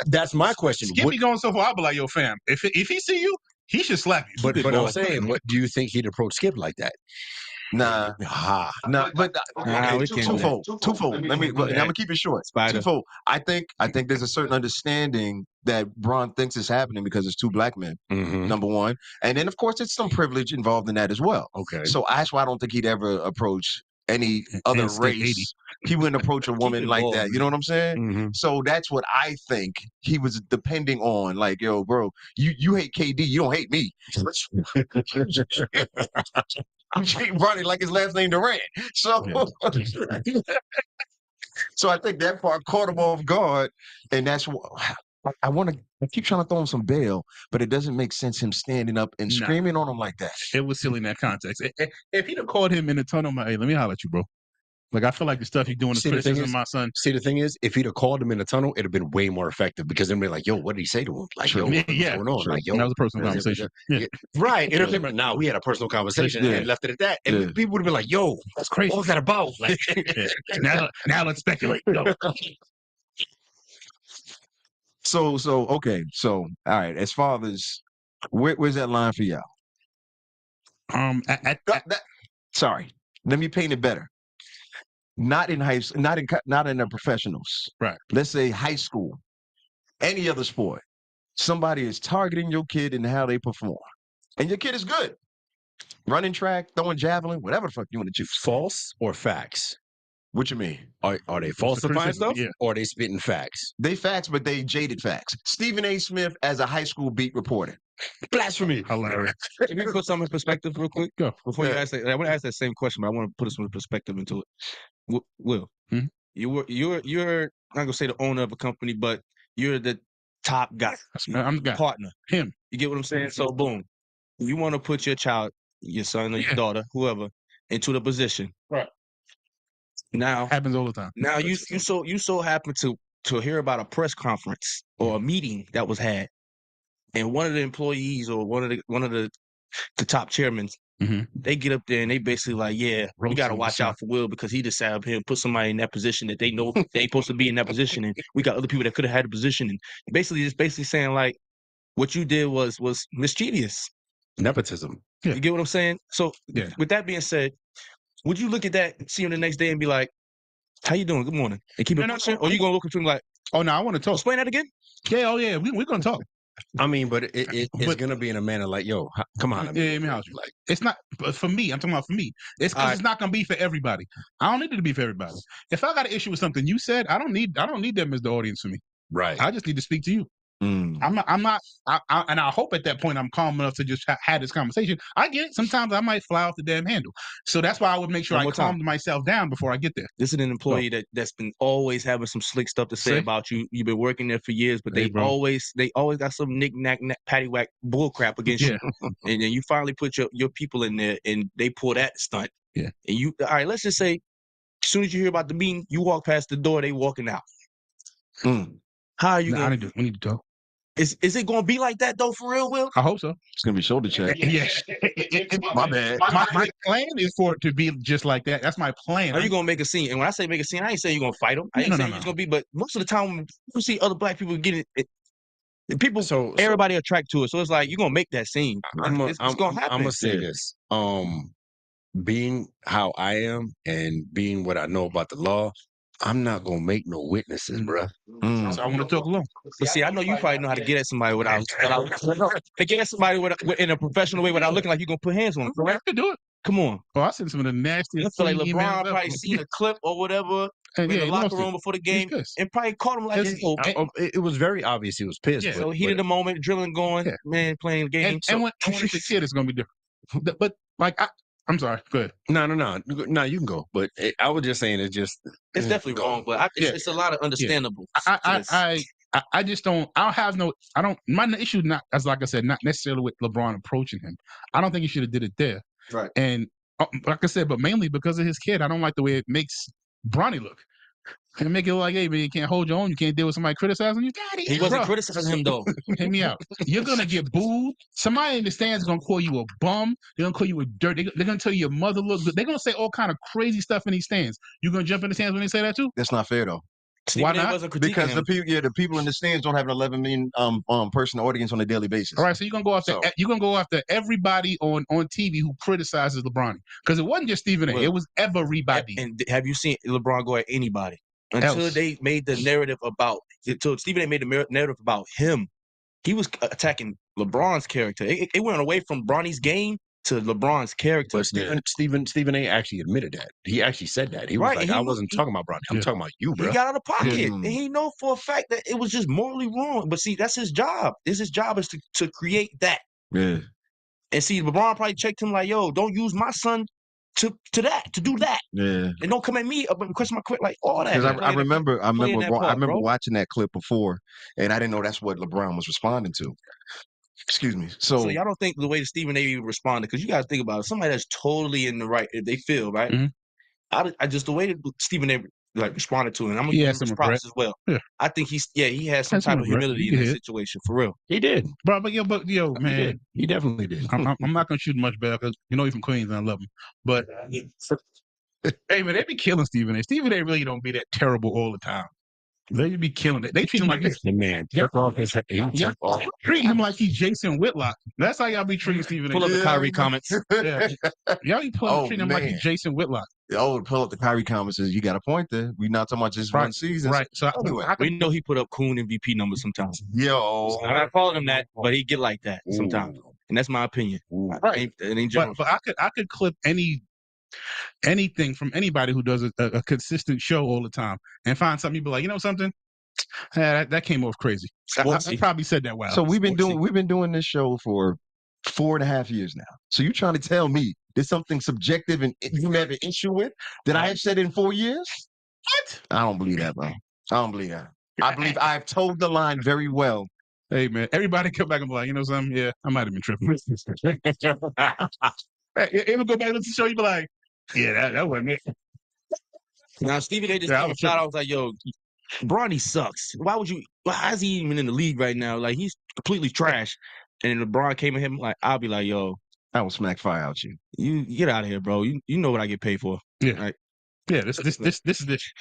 that's my question. Skip be going so far. I'll be like, yo, fam, if he see you, he should slap you. But I'm saying, what do you think he'd approach Skip like that? Nah. But we can't do that. twofold. I'm gonna keep it short. Spyda. Twofold. I think there's a certain understanding that Bron thinks is happening because it's two black men. Number one, and then of course it's some privilege involved in that as well. Okay. So that's why I don't think he'd ever approach any other race. He wouldn't approach a woman like that. You know what I'm saying? So that's what I think he was depending on. Like, yo, bro, you hate KD, you don't hate me. I'm treating Bronny like his last name Durant. So, so I think that part caught him off guard, and that's what I keep trying to throw him some bail, but it doesn't make sense him standing up and screaming on him like that. It was silly in that context. If he'd have called him in the tunnel, I'm like, hey, let me holler at you, bro. Like, I feel like the stuff you're doing is criticism of my son. See, the thing is, if he'd have called him in the tunnel, it'd have been way more effective because then we're like, yo, what did he say to him? Like, yo, what's going on? Like, yo, that was a personal conversation. Right. And now we had a personal conversation and left it at that. And people would have been like, yo, that's crazy. What was that about? Like, now let's speculate. So okay. So all right. As far as where's that line for y'all? Sorry. Let me paint it better. Not in high school, not in the professionals. Right. Let's say high school, any other sport. Somebody is targeting your kid and how they perform, and your kid is good, running track, throwing javelin, whatever the fuck you want to choose. False or facts? What you mean? Are they the falsifying criticism, stuff? yeah. Or are they spitting facts? They facts, but they jaded facts. Stephen A. Smith as a high school beat reporter. Blasphemy. Hilarious. Let me put something in perspective real quick. Go. Before you Yeah. ask that, I want to ask that same question, but I want to put some perspective into it. Will, Mhm. you're not gonna say the owner of a company, but you're the top guy, I'm the guy. partner. Him. You get what I'm saying? So boom, you want to put your child, your son or your Yeah. daughter, whoever, into the position. Right. Now, Happens all the time. now you so happen to hear about a press conference or a meeting that was had, and one of the employees or one of the top chairmen, Mhm. they get up there and they basically like, yeah, we Roasting got to the watch son. out for Will because he decided up here and put somebody in that position that they know they ain't supposed to be in that position, and we got other people that could have had a position, and basically saying like, what you did was mischievous. Nepotism. Yeah. You get what I'm saying? So Yeah. with that being said, would you look at that, see him the next day and be like, how you doing? Good morning. And keep it No. pushing? Or you going to look at him like, Oh, no, I want to talk. explain that again? Yeah, oh, yeah, we're going to talk. I mean, but it's But- going to be in a manner like, yo, come on. Yeah, let me house you. Like, It's not, but for me, I'm talking about for me. It's because it's not going to be for everybody. I don't need it to be for everybody. If I got an issue with something you said, I don't need them as the audience for me. right. I just need to speak to you. Mm. I'm not, and I hope at that point I'm calm enough to just have this conversation. I get it. Sometimes I might fly off the damn handle. So that's why I would make sure One I more time. calmed myself down before I get there. This is an employee that's been always having some slick stuff to say See? about you. You've been working there for years, but Hey, they bro. always got some knick-knack, paddywhack bull crap against Yeah. you. And then you finally put your people in there and they pull that stunt. Yeah. And you, all right, let's just say, as soon as you hear about the meeting, you walk past the door, they walking out. Mm. How are you Nah, going to we need to talk. Is it going to be like that, though, for real, Will? I hope so. It's gonna be shoulder check. Yes. My bad. My plan is for it to be just like that. That's my plan. Are you going to make a scene? And when I say make a scene, I ain't saying you're going to fight them. I ain't No, saying no. it's going to be, but most of the time, when you see other black people getting it, people, So everybody attract to it. So it's like, you're going to make that scene. It's going to happen. I'm gonna say this. Being how I am and being what I know about the law, I'm not gonna make no witnesses, bruh. Mm. So I want to talk alone. But see, I know you probably know how to get at somebody without to get at somebody in a professional way without looking like you're going to put hands on them. I could do it. Come on. Oh, I sent some of the nastiest. I feel like emails LeBron ever. probably seen a clip or whatever And in yeah, the he locker lost it. room before the game pissed. and probably caught him like, Just- oh, It was very obvious he was pissed. Yeah. but- so heat of the moment, drilling going, Yeah. man, playing the game. And when it's a kid, it's gonna be different. But like, I'm sorry. Go ahead. No, you can go. But I was just saying, it's just It's definitely wrong, but it's a lot of understandable. I just don't. I don't. My issue not as like I said, not necessarily with LeBron approaching him. I don't think he should have did it there. Right. And like I said, but mainly because of his kid. I don't like the way it makes Bronny look. And make it like, hey, man, you can't hold your own. You can't deal with somebody criticizing you. Daddy, He wasn't bro, criticizing him though. hear me out. You're gonna get booed. Somebody in the stands is gonna call you a bum. They're gonna call you a dirt. They're gonna tell you your mother looks good. They're gonna say all kind of crazy stuff in these stands. You gonna jump in the stands when they say that too? That's not fair though. Why Stephen A. not? wasn't critiquing Because him. the people in the stands don't have an 11 million person audience on a daily basis. All right, so you're gonna go after So- you're gonna go after everybody on TV who criticizes LeBron because it wasn't just Stephen A. Well, It was everybody. And have you seen LeBron go at anybody? Until Else. they made the narrative until Stephen A. made the narrative about him, he was attacking LeBron's character. It went away from Bronny's game to LeBron's character. But Stephen A. actually admitted that. He actually said that. He was Right, like, and I wasn't talking about Bronny. I'm Yeah. talking about you, bro. He got out of pocket, Yeah. and he know for a fact that it was just morally wrong. But see, that's his job. His job is to create that. Yeah. And see, LeBron probably checked him like, "Yo, don't use my son to do that, Yeah. and don't come at me about question my quit like all that." Because I Playing- remember playing that part, bro. watching that clip before, and I didn't know that's what LeBron was responding to. Excuse me. So y'all don't think the way that Stephen A. responded, because you guys think about it, somebody that's totally in the right, if they feel right. Mhm. I just the way that Stephen A. responded to it, and I'm gonna He give had him some his props regret. as well. Yeah. I think he has some Had some type of regret. humility He in that did. situation for real. He did. Bro, but yo, He man, did. He definitely did. I'm not gonna shoot much better because you know he's from Queens and I love him. But hey, man, they be killing Stephen A. Stephen A. really don't be that terrible all the time. They be killing it. They treat him like this. The man took off his head. He took off. Treat him like he's Jason Whitlock. That's how y'all be treating Stephen A. Pull up the Yeah. Kyrie comments. Yeah. Y'all be treating him like man. he's Jason Whitlock. Oh, pull up the Kyrie comments. Says you got a point there. We're not talking about just one season. Right. So Anyway. I We know he put up coon MVP numbers sometimes. Yo. I'm not calling him that, but he get like that sometimes, Ooh. and that's my opinion. Right. It ain't but general. I could clip any anything from anybody who does a consistent show all the time and find something you be like, you know something? That came off crazy. I probably said that well. So we've been doing this show for 4.5 years now. So you trying to tell me there's something subjective and you have an issue with that I have said in 4 years? What? I don't believe that, bro. I don't believe that. I believe I've told the line very well. Hey man, everybody come back and be like, you know something? Yeah, I might have been tripping. Ever go back and listen to the show, you be like, yeah, that wasn't it. Now Stephen A. just Yeah, I came was shot. I was like, yo, Bronny sucks. Why is he even in the league right now? Like he's completely trash. And LeBron came at him like, I'll be like, yo, I will smack fire out you. you get out of here, bro. You know what I get paid for. Yeah. Right? Yeah, this is this.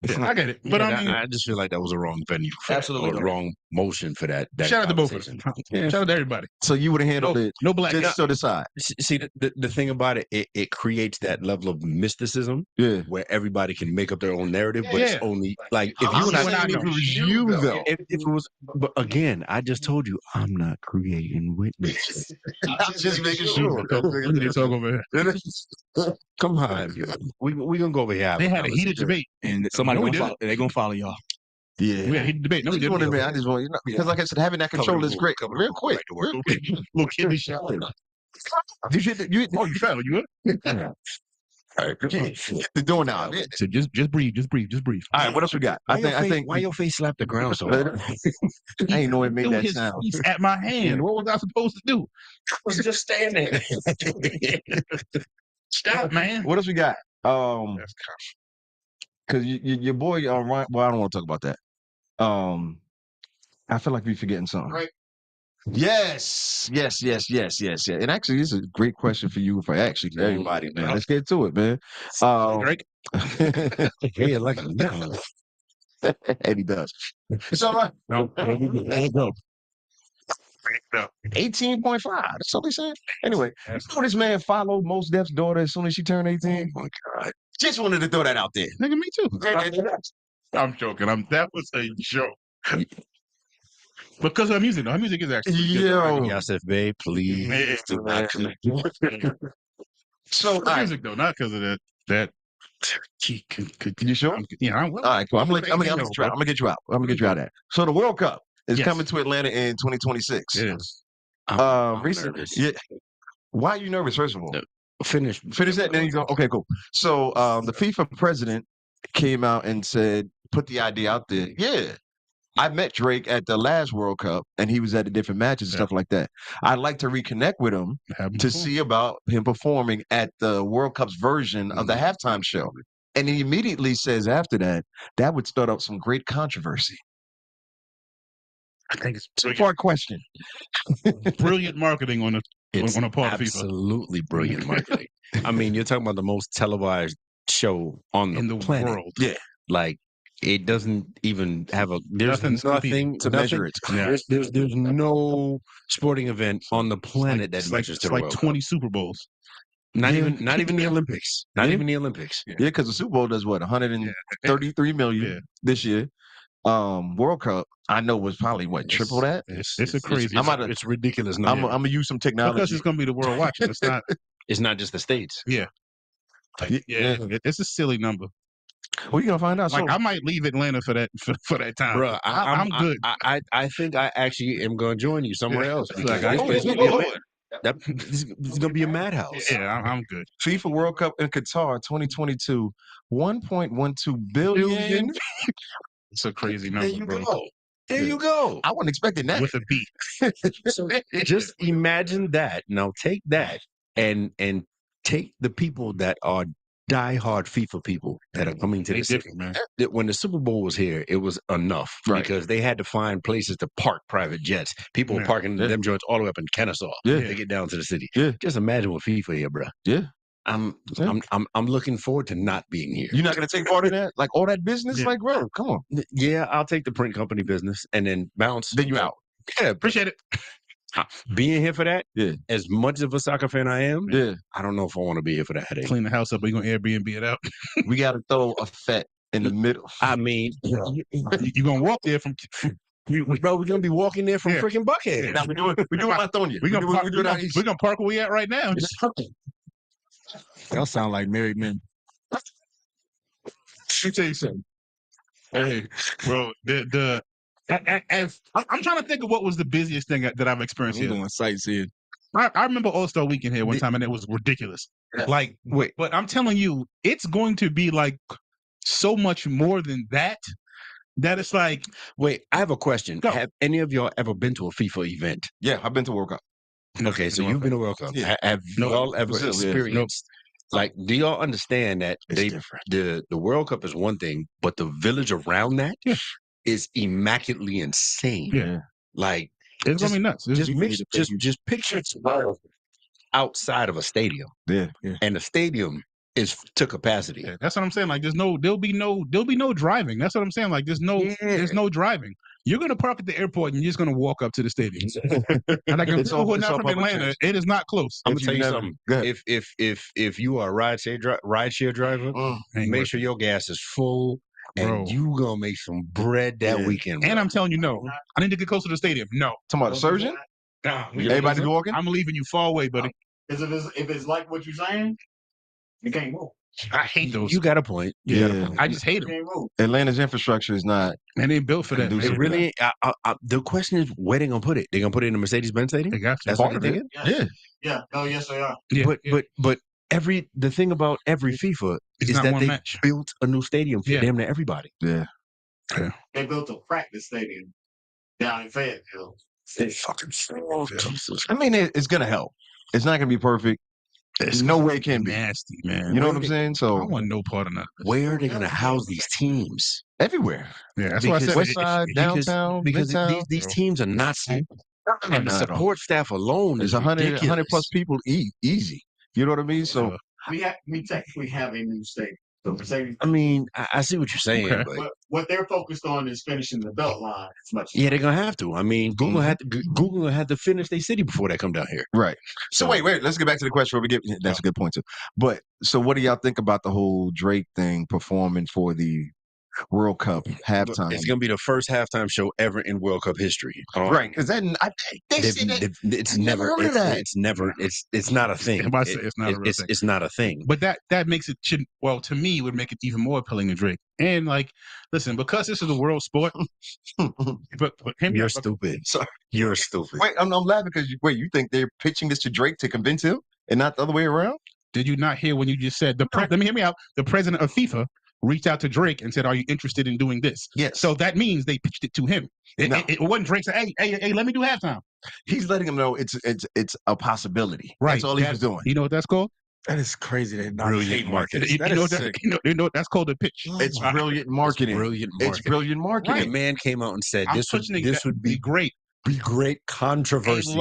Yeah, I get it. But I mean, I just feel like that was a wrong venue for Absolutely that, or a wrong motion for that. shout out to both of them. Yeah. Shout out to everybody. So you would have handled it No black. just to the side. See, the thing about it creates that level of mysticism Yeah. where everybody can make up their own narrative, but Yeah. it's only like if I'm you and I, saying if it was you, though. if it was, but again, I just told you I'm not creating witnesses. I'm just making sure. We need to talk over here. Come on, we gonna go over here. They had a heated debate. And somebody No, we gonna follow, they're gonna follow y'all. Yeah. We had a heated debate. No, we didn't. I just want because, like I said, having that control is great. Real quick. Little kidney shot. You Oh, you fell. You good? They're doing now. So just breathe. Just breathe. All right, what else we got? I think Why your face slapped the ground so hard? I ain't know it made Threw that his sound. face at my hand. What was I supposed to do? I was just standing. Stop, man. What else we got? Because your boy Ryan. Well, I don't want to talk about that. I feel like we're forgetting something. Right. Yes. And actually, this is a great question for you, for everybody, man. Let's get to it, man. Drake. Yeah, like And he does. It's all right. No. 18.5. That's all they said. Anyway, you know this man followed Mos Def's daughter as soon as she turned 18? Oh my God. Just wanted to throw that out there. Nigga, me too. I'm joking. That was a joke. Because of her music, though. Her music is actually Yo. Yasef Bey, please. So, Her all right. music, though, not because of that. You sure? Yeah, I'm All right, cool. I'm gonna get you out. I'm gonna get you out of that. So the World Cup is coming to Atlanta in 2026. It is. I'm Recently, nervous. yeah. Why are you nervous? First of all, Finish that. Then you go. Okay, cool. So the FIFA president came out and said, put the idea out there. Yeah, I met Drake at the last World Cup, and he was at the different matches and stuff like that. I'd like to reconnect with him to see about him performing at the World Cup's version of the halftime show. And he immediately says after that would start up some great controversy. I think it's Two-part question. brilliant marketing on a part of FIFA. absolutely brilliant marketing. I mean, you're talking about the most televised show on In the planet. world. Yeah. Like it doesn't even have there's Nothing's nothing to measure it. Yeah. There's no sporting event on the planet that measures to it's the like World 20 Super Bowls. Not Yeah. even the Olympics. Not Yeah. even the Olympics. Yeah, because the Super Bowl does what, 133 million this year. World Cup, I know was probably what, triple that? It's a crazy. It's ridiculous. I'm gonna use some technology. because it's gonna be the world watching. It's not. It's not just the States. Yeah. It's a silly number. Well, you gonna find out. Like So, I might leave Atlanta for that time. Bro, I'm good. I think I actually am going to join you somewhere else. Like, This is going to be a madhouse. Yeah, I'm good. FIFA World Cup in Qatar 2022, 1.12 billion. It's a crazy There number, you bro. go. There you go. I wasn't expecting that. With a B. So just imagine that. Now take that and take the people that are diehard FIFA people that are coming to They the city. different, man. When the Super Bowl was here, it was enough because they had to find places to park private jets. People were parking them joints all the way up in Kennesaw to get down to the city. Yeah. Just imagine with FIFA here, bro. Yeah. I'm looking forward to not being here. You're not gonna take part in that? Like all that business? Yeah. Like, bro, come on. Yeah, I'll take the print company business and then bounce. Then you out. Yeah, Appreciate it. being here for that. Yeah. As much of a soccer fan I am, Yeah. I don't know if I want to be here for that headache. Clean the house up. We're gonna Airbnb it out. We gotta throw a fet in the middle. I mean, You gonna walk there from bro, we're gonna be walking there from Yeah. freaking Buckhead. Now we're doing Lithonia. We're gonna park where we at right now. Y'all sound like married men. Let me tell you something. Hey, bro, I'm trying to think of what was the busiest thing that I've experienced I'm here. doing sightseeing. I remember All-Star Weekend here one time, and it was ridiculous. Like, Wait. but I'm telling you, it's going to be like so much more than that. That it's like, Wait, I have a question. Go. Have any of y'all ever been to a FIFA event? Yeah, I've been to World Cup. Okay, so World you've Cup. been to World Cup. Yeah. Have No. y'all ever Brazil, yeah. experienced? Like, do y'all understand that It's different. the World Cup is one thing, but the village around that Yeah. is immaculately insane. Yeah. Like, it's gonna be nuts. It's- just picture it's outside of a stadium, Yeah. and the stadium is to capacity. Yeah, that's what I'm saying. Like, there'll be no driving. That's what I'm saying. Like, there's no driving. You're gonna park at the airport and you're just gonna walk up to the stadium. And like, It's people who are all not from public Atlanta, transit. it is not close. I'm If gonna tell you've you never- something. Go ahead. If you are a rideshare driver, Ain't make worth sure it. your gas is full, Bro. and you gonna make some bread that Yeah. weekend. And bro. I'm telling you, no. I need to get closer to the stadium. No. Talking about a surgeon? Nah, Everybody be walking? I'm leaving you far away, buddy. Because if it's like what you're saying, you can't move. I hate those. You got a point. You got a Yeah. point. I just hate You them. can't move. Atlanta's infrastructure is not. And they built for that. Conducive. man. It really ain't. The question is, where they gonna put it? They gonna put it in the Mercedes-Benz Stadium? They got to. That's Part what of they it. thinking. Yeah. Yeah. Oh, yes, they are. Yeah. But the thing about every FIFA It's is not that one they match. built a new stadium for Yeah. damn near everybody. Yeah. They built a practice stadium down in Fayetteville. They fucking Jesus. I mean, it's gonna help. It's not gonna be perfect. It's No way it can be. nasty, man. You know what I'm saying? I So want no part of that. Where are they gonna house these teams? everywhere. Yeah, that's why I said West Side, downtown, because Midtown. these teams are not and the Not at all. support staff alone is There's 100 100 plus people easy. You know what I mean? So We technically have a new stadium. So Mercedes, I mean, I see what you're saying, Okay. but what they're focused on is finishing the belt line as much. yeah, they're gonna have to. I mean, Google had to finish their city before they come down here. right. So wait, let's get back to the question. That's a good point too. But so what do y'all think about the whole Drake thing performing for the World Cup halftime? It's gonna be the first halftime show ever in World Cup history. Right? Because It's never never. heard of that. It's never. It's not a thing. I'm about to say it's not a real thing. It's not a thing. But that makes it to me would make it even more appealing to Drake. And like, listen, because this is a world sport. but You're stupid. Sorry. You're stupid. Wait, I'm laughing because you think they're pitching this to Drake to convince him and not the other way around? Did you not hear when you just said let me hear me out? The president of FIFA reached out to Drake and said, "Are you interested in doing this?" Yes. So that means they pitched it to him. No. It wasn't Drake saying, "Hey, let me do halftime." He's letting him know it's a possibility. Right. That's all he was doing. You know what that's called? That is crazy. They're not Brilliant marketing. You That know is that- sick. you know that's called a pitch. It's brilliant marketing. Brilliant It's marketing. brilliant marketing. The man came out and said I'm this pushing would be great. be great controversy.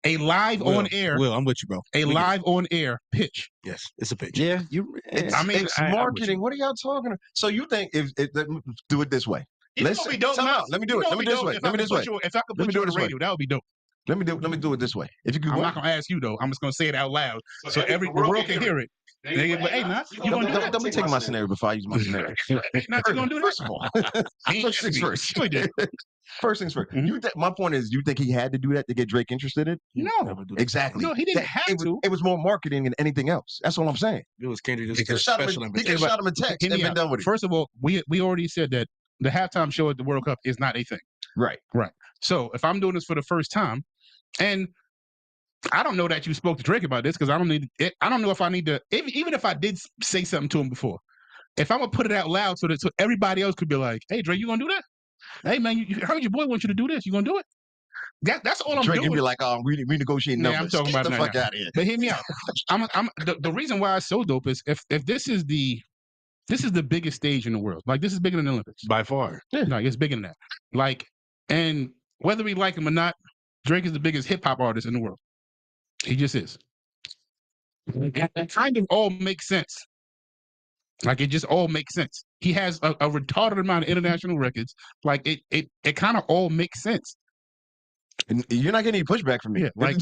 A live on air. Will, I'm with you, bro. Live on air pitch. Yes, it's a pitch. Yeah, you. It's, I mean, it's I'm with marketing. What are y'all talking about? So you think if do it this way? You know Let's what we dope time now? out. Let me do it. Let me do it this way. If Let me do it this way. If I could Let me put do you it on this the way. radio, that would be dope. Let me do it this way. If you could, I'm what? not gonna ask you though. I'm just gonna say it out loud so the world can hear it. Hey, nah, you gonna do that? Don't be taking my scenario before I use my scenario. Not you gonna do that? First of all, first things first. Sure did. First things 1st Mhm. My point is, you think he had to do that to get Drake interested in? No. Exactly. No, he didn't have to. It was more marketing than anything else. That's all I'm saying. It was Kendrick. He could have shot him. He could have shot him a text and been done with it. First of all, we already said that the halftime show at the World Cup is not a thing. Right. So if I'm doing this for the first time, and I don't know that you spoke to Drake about this because I don't know if I need to. Even if I did say something to him before, if I'm gonna put it out loud so everybody else could be like, "Hey, Drake, you gonna do that? Hey, man, you heard your boy wants you to do this. You gonna do it?" That's all I'm Drake doing. can be like, "Oh, I'm renegotiating Yeah, numbers." I'm talking Get about the that fuck now. out of here. But hear me out. The reason why it's so dope is if this is the biggest stage in the world. Like this is bigger than the Olympics. By far. Yeah, like it's bigger than that. Like, and whether we like him or not, Drake is the biggest hip hop artist in the world. He just is. It kind of all makes sense. Like it just all makes sense. He has a retarded amount of international records. Like it kind of all makes sense. And you're not getting any pushback from me. Yeah, like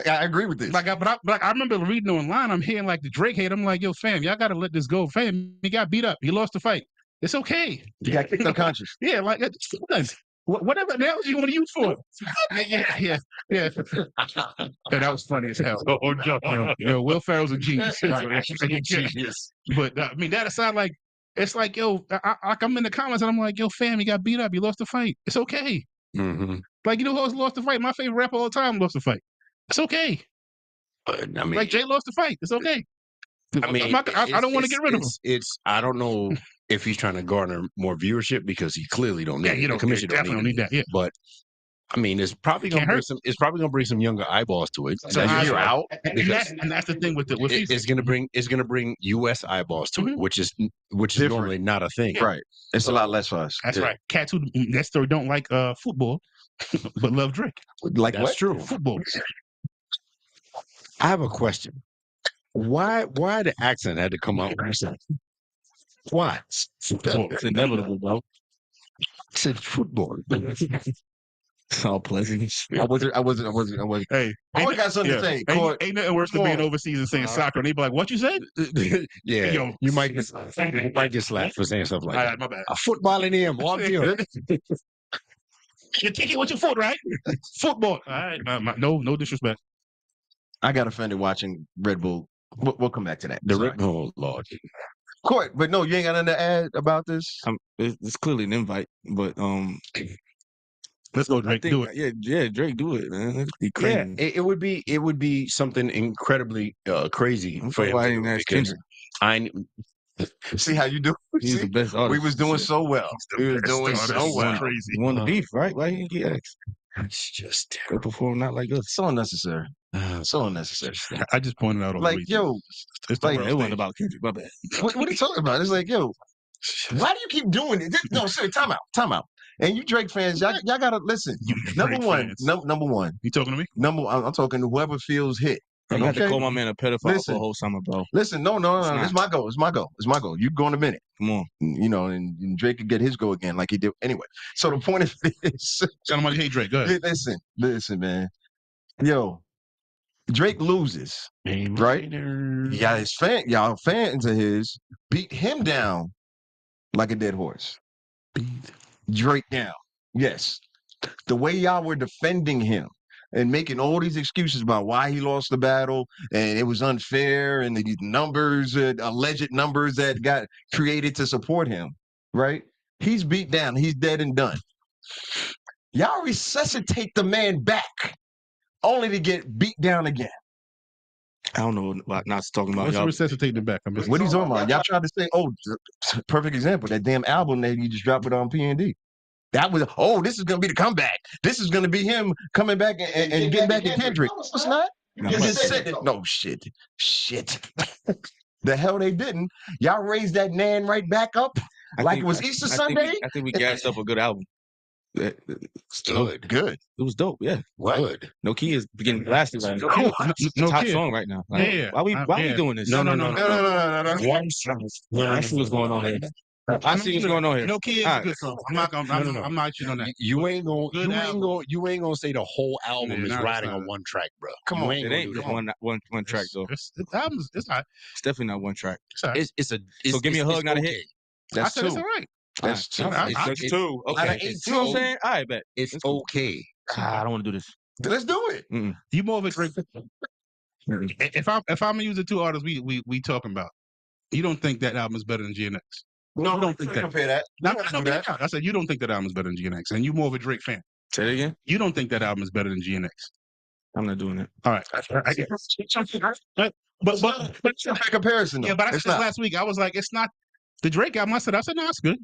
I agree with this. but I remember reading online. I'm hearing like the Drake hate. I'm like, yo, fam, y'all got to let this go. Fam, he got beat up. He lost the fight. It's okay. You got kicked unconscious. Yeah, like Whatever the hell you want to use for it. Yeah. Yeah, that was funny as hell. Yo, Will Ferrell's a genius. Genius. But I mean, that aside, like, it's like, yo, I'm in the comments and I'm like, yo, fam, you got beat up. You lost the fight. It's okay. Mm-hmm. Like, you know who else lost the fight? My favorite rapper all the time lost the fight. It's okay. But I mean, Like, Jay lost the fight. It's okay. I mean, I don't want to get rid of him. I don't know if he's trying to garner more viewership because he clearly don't need it. You The commission definitely don't need that. Yeah. But I mean, it's probably gonna bring some. It's probably gonna bring some younger eyeballs to it. So you're out, and that's the thing with it. It's gonna bring U.S. eyeballs to it, which is Different. normally not a thing. Right. It's a lot less for us. That's right. Cats who that story don't like football, but love Drake. Like That's what? true. Football. I have a question. Why the accent had to come out? Why? It's inevitable, bro. I said football. It's all pleasant. I wasn't. Hey, Corey got something to say. Corey, ain't nothing worse than being overseas and saying soccer, and they be like, "What you said?" Yeah, Yo. you might get slapped for saying something like All that. right, my bad. A football in here, one deal. You take it what you foot, right? Football. All right, no disrespect. I got offended watching Red Bull. We'll come back to that. Oh Lord. Corey, but no, you ain't got nothing to add about this. It's clearly an invite, but Let's go, Drake. Do it. Yeah, Drake, do it, man. It'd be crazy. Yeah, it would be something incredibly crazy for him. Why I didn't ask Because Kendrick? See how you do? He's See, the best artist. we was doing so well. We was best doing artist. so well. Crazy. He won the beef, right? Why he didn't get asked? It's just Go perform not like us. So unnecessary. So unnecessary. I just pointed out all Like, the yo, it's the like, world It wasn't stage. about Kendrick. My bad. what are you talking about? It's like, yo, why do you keep doing it? No, seriously, time out. And you Drake fans, y'all gotta listen. You Number Drake one, fans. number one. You talking to me? I'm talking to whoever feels hit. You had to Okay? call my man a pedophile Listen. for a whole summer, bro. Listen, no. It's It's my go. It's my go. You go in a minute. Come on. You know, and Drake could get his go again like he did. Anyway, so the point of it is, Tell him I hate Drake. Go ahead. listen, man. Yo, Drake loses, right? Yeah, y'all fans of his beat him down like a dead horse. Drake down. Yes. The way y'all were defending him and making all these excuses about why he lost the battle and it was unfair and these numbers, alleged numbers that got created to support him, right? He's beat down. He's dead and done. Y'all resuscitate the man back only to get beat down again. I don't know what not talking about What's y'all. resuscitating it back? I'm just What are you talking about? Y'all tried to say, perfect example, that damn album that you just dropped it on P&D. That was, this is going to be the comeback. This is going to be him coming back and getting back at Kendrick. No, it's not. No, You but- just said it. No, shit. The hell they didn't. Y'all raised that man right back up like it was Easter Sunday. I think we gassed up a good album. It's good. Good. It was dope, yeah. Good. No Key is beginning blasted right now. Cool. It's No top kid. song right now. Like, Yeah. Why we Yeah. doing this? No. I see what's going on here. I see what's going on here. No kid is All a right. good song. I'm not shitting on that. You ain't gonna Good album. you ain't gonna say the whole album Yeah, is nah, riding it's on not. one track, bro. Come You on. ain't It gonna ain't do just that. one track though. It's albums. It's all right. It's definitely not one track. It's all right. It's give me a hug, it's not a okay. hit. I That's said it's two. all right. That's two. It's two. Out of Okay. eight, You know what I'm two. saying? All right, bet. It's That's cool. okay. I don't want to do this. Let's do it. You more of a Drake. If I'm gonna use the two artists we talking about, you don't think that album is better than GNX? No, you don't think that. compare that. I said you don't think that album is better than GNX, and you more of a Drake fan. Say it again. You don't think that album is better than GNX. I'm not doing that. All right. But It's not a comparison, though. yeah, but I It's said this not. last week. I was like, it's not the Drake album. I said no, it's good.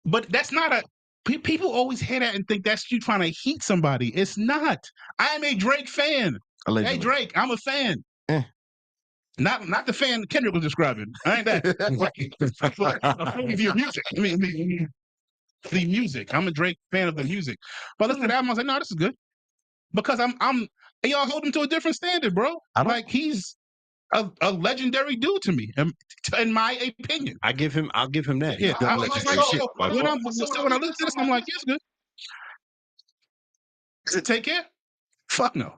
But that's not a. People always hear that and think that's you trying to heat somebody. It's not. I am a Drake fan. Allegedly. Hey Drake, I'm a fan. Eh. Not the fan Kendrick was describing. I ain't that. A fan of your music. I mean, the music. I'm a Drake fan of the music. But listen to the album, I was like, no, this is good. Because y'all hold him to a different standard, bro. Like he's a legendary dude to me, in my opinion. I'll give him that. Yeah. Don't let you say shit. When I listen to this, I'm like, yeah, it's good. Does it take care? Fuck no.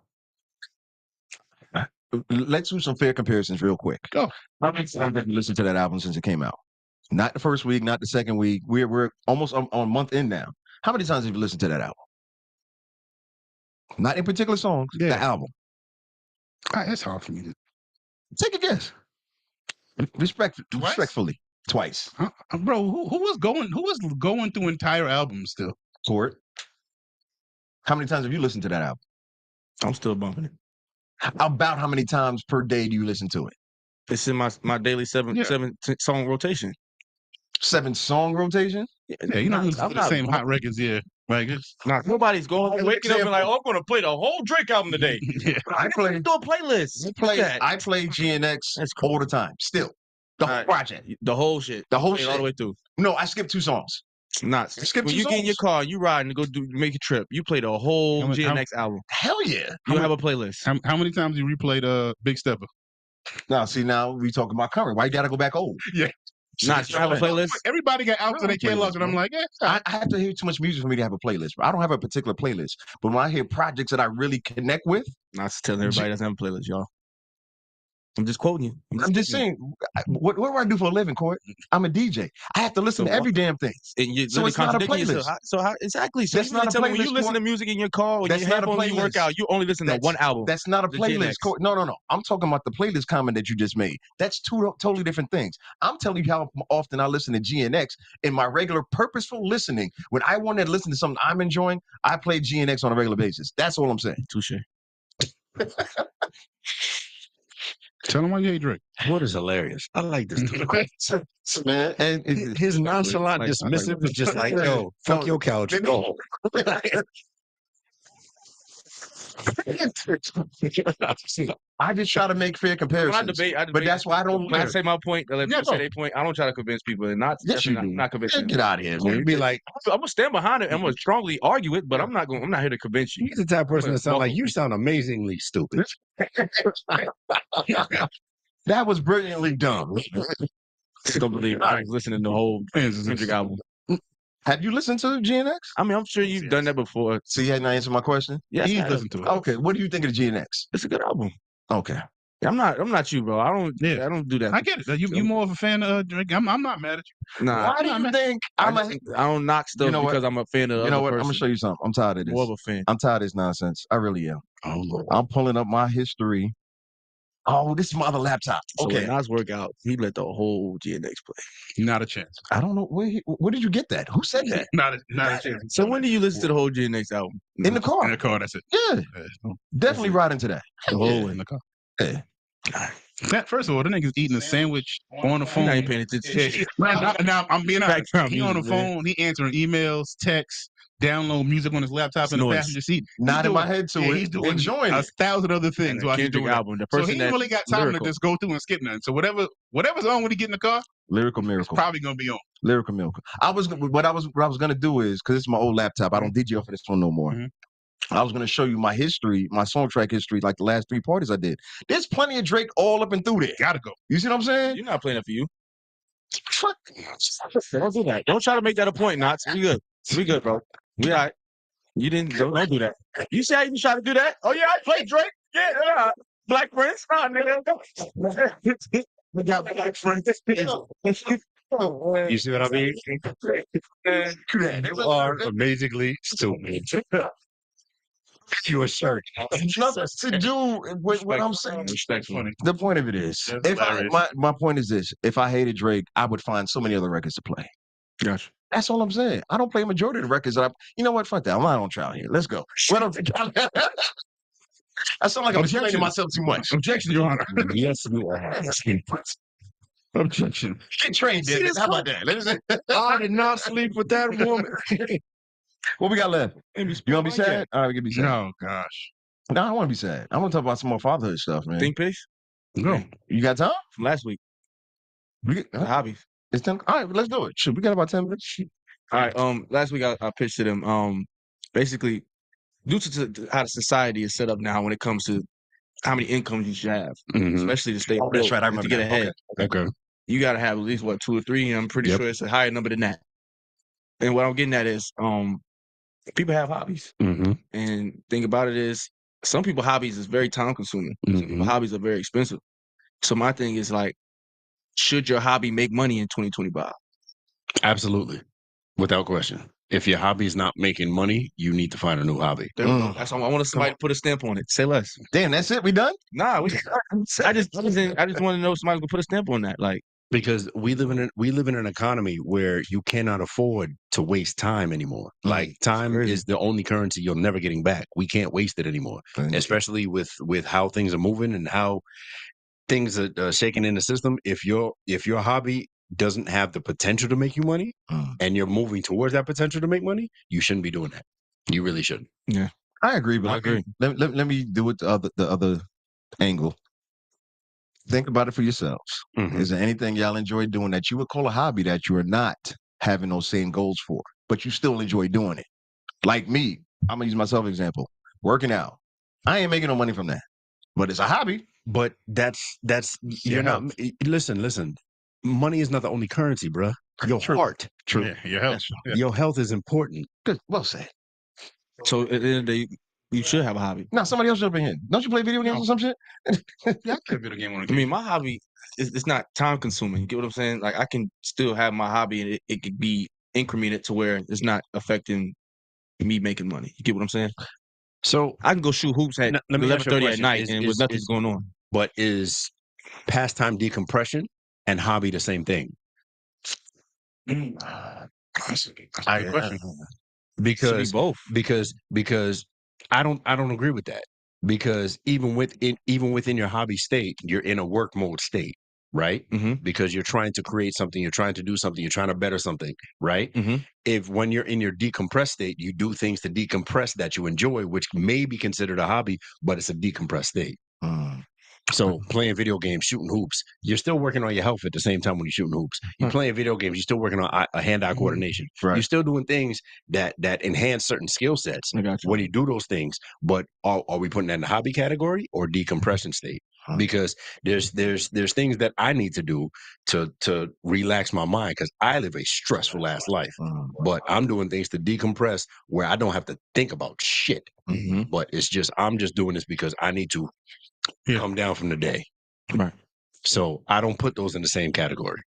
Let's do some fair comparisons real quick. Go. I've been listening to that album since it came out. Not the first week, not the second week. We're almost on a month in now. How many times have you listened to that album? Not in particular songs, the Yeah. album. It's hard for me to. Take a guess. Respectfully, twice. Bro, who was going through entire albums still? Court. How many times have you listened to that album? I'm still bumping it. About how many times per day do you listen to it? It's in my daily seven song rotation. 7-song rotation? Yeah, you know, listen to the same hot records here. Like, it's nobody's waking up and like, oh, I'm going to play the whole Drake album today. Yeah. I play Do a playlist. I play GNX all the time. Still. The whole project. The whole shit. The whole shit. All the way through. No, I skipped 2 songs. Not skip when two you get in your songs. car, you ride and go make a trip. You play the whole GNX album. Hell yeah. You have a playlist. How many times you replayed Big Stepper? Now, see, now we talking about current. Why you got to go back old? Yeah. Not have a playlist. Everybody got out to their catalog, and I'm like, I have to hear too much music for me to have a playlist. I don't have a particular playlist, but when I hear projects that I really connect with, not telling everybody doesn't have a playlist, y'all. I'm just quoting you. I'm just saying, what do I do for a living, Court? I'm a DJ. I have to listen to every damn thing. And so it's not a playlist. Exactly. So that's not a playlist. When you listen to music in your car or your headphones when you work out, you only listen to one album. That's not a playlist. No. I'm talking about the playlist comment that you just made. That's 2 totally different things. I'm telling you how often I listen to GNX in my regular purposeful listening. When I want to listen to something I'm enjoying, I play GNX on a regular basis. That's all I'm saying. Touche. Tell him why you hate Drake. What is hilarious? I like this man. And his nonchalant dismissive is just like, yo, fuck your couch. Go. I just try to make fair comparisons. But that's why I don't. When I say my point, let people say their point. I don't try to convince people, and not convincing. Get out of here, man. Be like, I'm gonna stand behind it. I'm gonna strongly argue it, but I'm not here to convince you. He's the type of person that sounds like you sound amazingly stupid. That was brilliantly dumb. Don't believe I was listening to the whole Kendrick album. Have you listened to GNX? I mean, I'm sure you've done that before. So you hadn't answered my question? Yes, he's listened to it. Okay, what do you think of GNX? It's a good album. Okay. I'm not you, bro. I don't do that. I get it. You more of a fan of Drake. I'm not mad at you. Nah. Why do you think I don't knock stuff because I'm a fan of the other person. I'm gonna show you something. I'm tired of this. More of a fan. I'm tired of this nonsense. I really am. Oh Lord. I'm pulling up my history. Oh, this is my other laptop. Okay. So when Nas work out, he let the whole GNX play. Not a chance. I don't know where did you get that? Who said that? Not a chance. So when do you listen to the whole GNX album? In the car. In the car. That's it. Yeah. Definitely riding to that. The whole way in the car. Yeah. That, first of all, the nigga's eating a sandwich on the phone. Now you paying attention. Now I'm being honest. He on the phone. He answering emails, texts, download music on his laptop in the passenger seat. Nodding my head to it. He's doing enjoying 1,000 other things while he's doing album. So he ain't really got time to just go through and skip nothing. So whatever's on when he get in the car, Lyrical Miracle. Probably gonna be on. Lyrical Miracle. What I was gonna do is, because it's my old laptop, I don't DJ off of this one no more. Mm-hmm. I was gonna show you my history, my song track history, like the last 3 parties I did. There's plenty of Drake all up and through there. Gotta go. You see what I'm saying? You're not playing it for you. Don't do that. Don't try to make that a point, Knots. We good. We good, bro. We all right. You didn't. Don't do that. You see how you try to do that? Oh yeah, I play Drake. Yeah. Black Prince. Oh, nigga. We got Black Prince. You see what I mean? You are amazingly stupid. You a shirt. Nothing to do with what I'm saying. Respectfully. The point of it is, my point is this: if I hated Drake, I would find so many other records to play. Gotcha. That's all I'm saying. I don't play a majority of the records that you know what? Fuck that. I'm not on trial here. Let's go. I sound like I'm explaining myself too much. Objection, Your Honor. Yes, you are. Objection. Get trained, Dammit. How about that? I did not sleep with that woman. What we got left? You want to be sad? All right, we can be sad. No, gosh. No, I want to be sad. I want to talk about some more fatherhood stuff, man. Think piece? No. You got time? From last week. The Hobbies. It's 10. All right, let's do it. Shoot, we got about 10 minutes. All right. Last week I pitched to them. Basically, due to how the society is set up now when it comes to how many incomes you should have, especially to stay afloat, that's right. I remember to get that. ahead. Okay. You got to have at least 2 or 3. And I'm pretty sure it's a higher number than that. And what I'm getting at is, people have hobbies, and thing about it is, some people hobbies is very time consuming. Some people hobbies are very expensive. So my thing is like, should your hobby make money in 2025? Absolutely, without question. If your hobby is not making money, you need to find a new hobby. There we go. That's all. I wanted somebody to put a stamp on it. Say less. Damn, that's it. We done? Nah, I just want to know somebody to put a stamp on that. Like, Because we live in an economy where you cannot afford to waste time anymore. Like time crazy. is the only currency you're never getting back. We can't waste it anymore, especially with how things are moving and how things are shaking in the system. If your hobby doesn't have the potential to make you money, and you're moving towards that potential to make money, you shouldn't be doing that. You really shouldn't. Yeah, I agree, but I agree. Let me do it the other angle. Think about it for yourselves. Mhm. Is there anything y'all enjoy doing that you would call a hobby that you are not having those same goals for, but you still enjoy doing it? Like me, I'm gonna use myself as an example. Working out. I ain't making no money from that, but it's a hobby. But that's you're not. Listen. Money is not the only currency, bruh. Your heart. True. Yeah, your health. Yeah. Your health is important. Good. Well said. So at the end of the day, you should have a hobby. Now somebody else jump in here. Don't you play video games or some shit? Yeah, I play video game on I mean, my hobby it's not time consuming. You get what I'm saying? Like, I can still have my hobby and it could be incremented to where it's not affecting me making money. You get what I'm saying? So I can go shoot hoops at let me ask you a 11:30 at question. night and with nothing's going on. But is pastime decompression and hobby the same thing? That's a good question. Should be both. Because I don't agree with that. Because even within your hobby state, you're in a work mode state, right? Mhm. Because you're trying to create something, you're trying to do something, you're trying to better something, right? Mhm. If when you're in your decompressed state, you do things to decompress that you enjoy, which may be considered a hobby, but it's a decompressed state. So playing video games, shooting hoops, you're still working on your health at the same time when you're shooting hoops. You're playing video games, you're still working on a hand-eye coordination. Right. You're still doing things that enhance certain skill sets I got you. when you do those things. But are we putting that in the hobby category or decompression state? Because there's things that I need to do to relax my mind because I live a stressful ass life. But I'm doing things to decompress where I don't have to think about shit. Mhm. But it's just I'm just doing this because I need to come down from the day. Right. So I don't put those in the same category.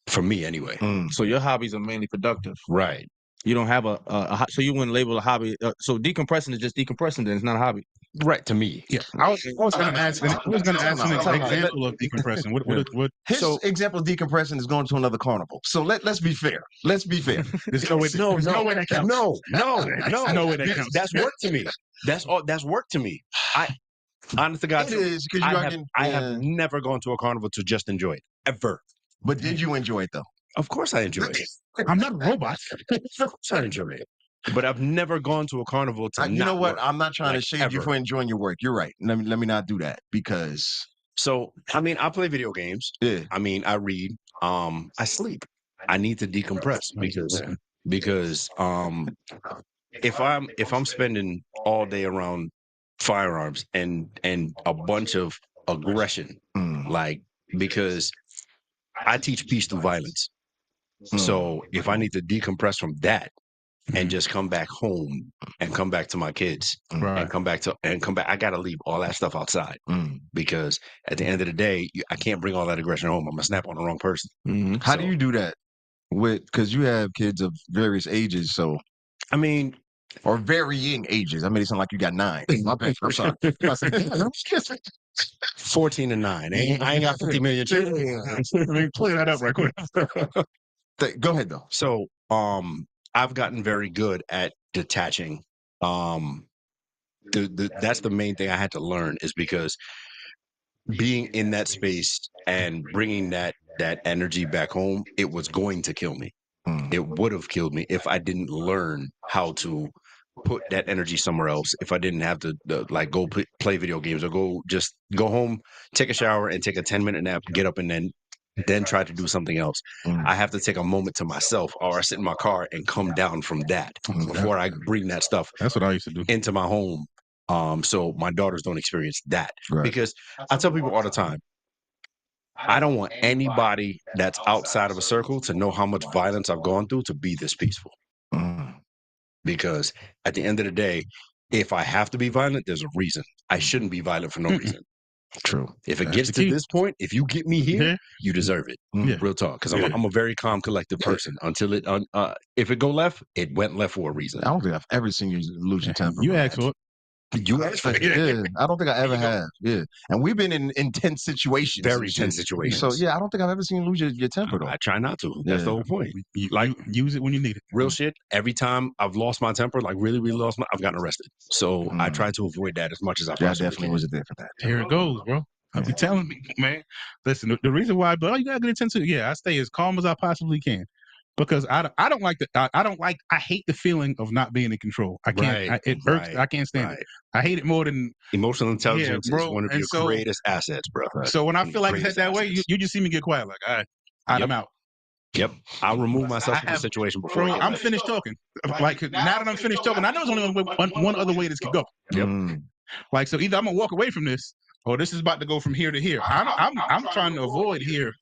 For me, anyway. So your hobbies are mainly productive. Right. You don't have so you wouldn't label a hobby. So decompressing is just decompressing. Then it's not a hobby. Right to me. Yeah, I was going to ask. I was going to ask an example of decompressing. What? His example of decompressing is going to another carnival. So let's be fair. Let's be fair. There's no way. There's no way that counts. No. No way that counts. That's work to me. That's all. That's work to me. Honest to God, It is because I have never gone to a carnival to just enjoy it ever. But did you enjoy it though? Of course, I enjoy it. I'm not a robot. Of course, I enjoy it. But I've never gone to a carnival to. You know not what? work, I'm not trying to like, shade you ever. for enjoying your work. You're right. Let me not do that because. So I mean, I play video games. Yeah. I mean, I read. I sleep. I need to decompress because if I'm spending all day around firearms and a bunch of aggression, like because I teach peace through violence. So if I need to decompress from that and just come back home and come back to my kids and come back, I got to leave all that stuff outside because at the end of the day, I can't bring all that aggression home. I'm gonna snap on the wrong person. How do you do that? Because you have kids of various ages, so I mean, or varying ages. I made it sound like you got 9. My bad. I'm sorry. 14 and 9. I ain't got 50 million children. Let me clear that up right quick. Go ahead though. So, I've gotten very good at detaching. That's the main thing I had to learn is because being in that space and bringing that energy back home, it was going to kill me. It would have killed me if I didn't learn how to put that energy somewhere else. If I didn't have to like go play video games or go home, take a shower and take a 10-minute nap, get up and then try to do something else. I have to take a moment to myself or I sit in my car and come down from that before I bring that stuff That's what I used to do. into my home. So my daughters don't experience that. Right. Because I tell people all the time, I don't want anybody that's outside of a circle to know how much violence I've gone through to be this peaceful. Because at the end of the day, if I have to be violent, there's a reason. I shouldn't be violent for no reason. True. If it That's gets the to key. this point, if you get me here, Yeah. you deserve it. Yeah. Real talk. Because Yeah. I'm a very calm, collected person. Until it, if it go left, it went left for a reason. I don't think I've ever seen you lose your temper. You bro. asked for it. You asked for it. Yeah, I don't think I There ever you go. have. Yeah, and we've been in intense situations. Very and shit. tense situations. So yeah, I don't think I've ever seen you lose your temper though. I try not to. That's the Yeah. whole point. You Like- use it when you need it. Real shit. Every time I've lost my temper, like really, really lost I've gotten arrested. So I Mm. try to avoid that as much as I Yeah, I possibly definitely can. wasn't there for that. Here it goes, bro. I be telling me, man. Listen, the reason why, but you gotta get attention. Yeah, I stay as calm as I possibly can because I don't like I hate the feeling of not being in control. I can't. Right, It irks. right, I can't stand right. it. I hate it more than Emotional intelligence bro, is one of and your so- greatest assets, bro. so. When I One of feel your like it's greatest that way, assets. you just see me get quiet. Like, all right, I'm Yep. out. Yep. I'll remove myself I from the have- situation before Bro, I get I'm left. finished talking. Like now that I'm finished talking, I know there's only one other way this could go. Yep. Mm. Like so, either I'm gonna walk away from this, or this is about to go from here to here. I'm trying to avoid here.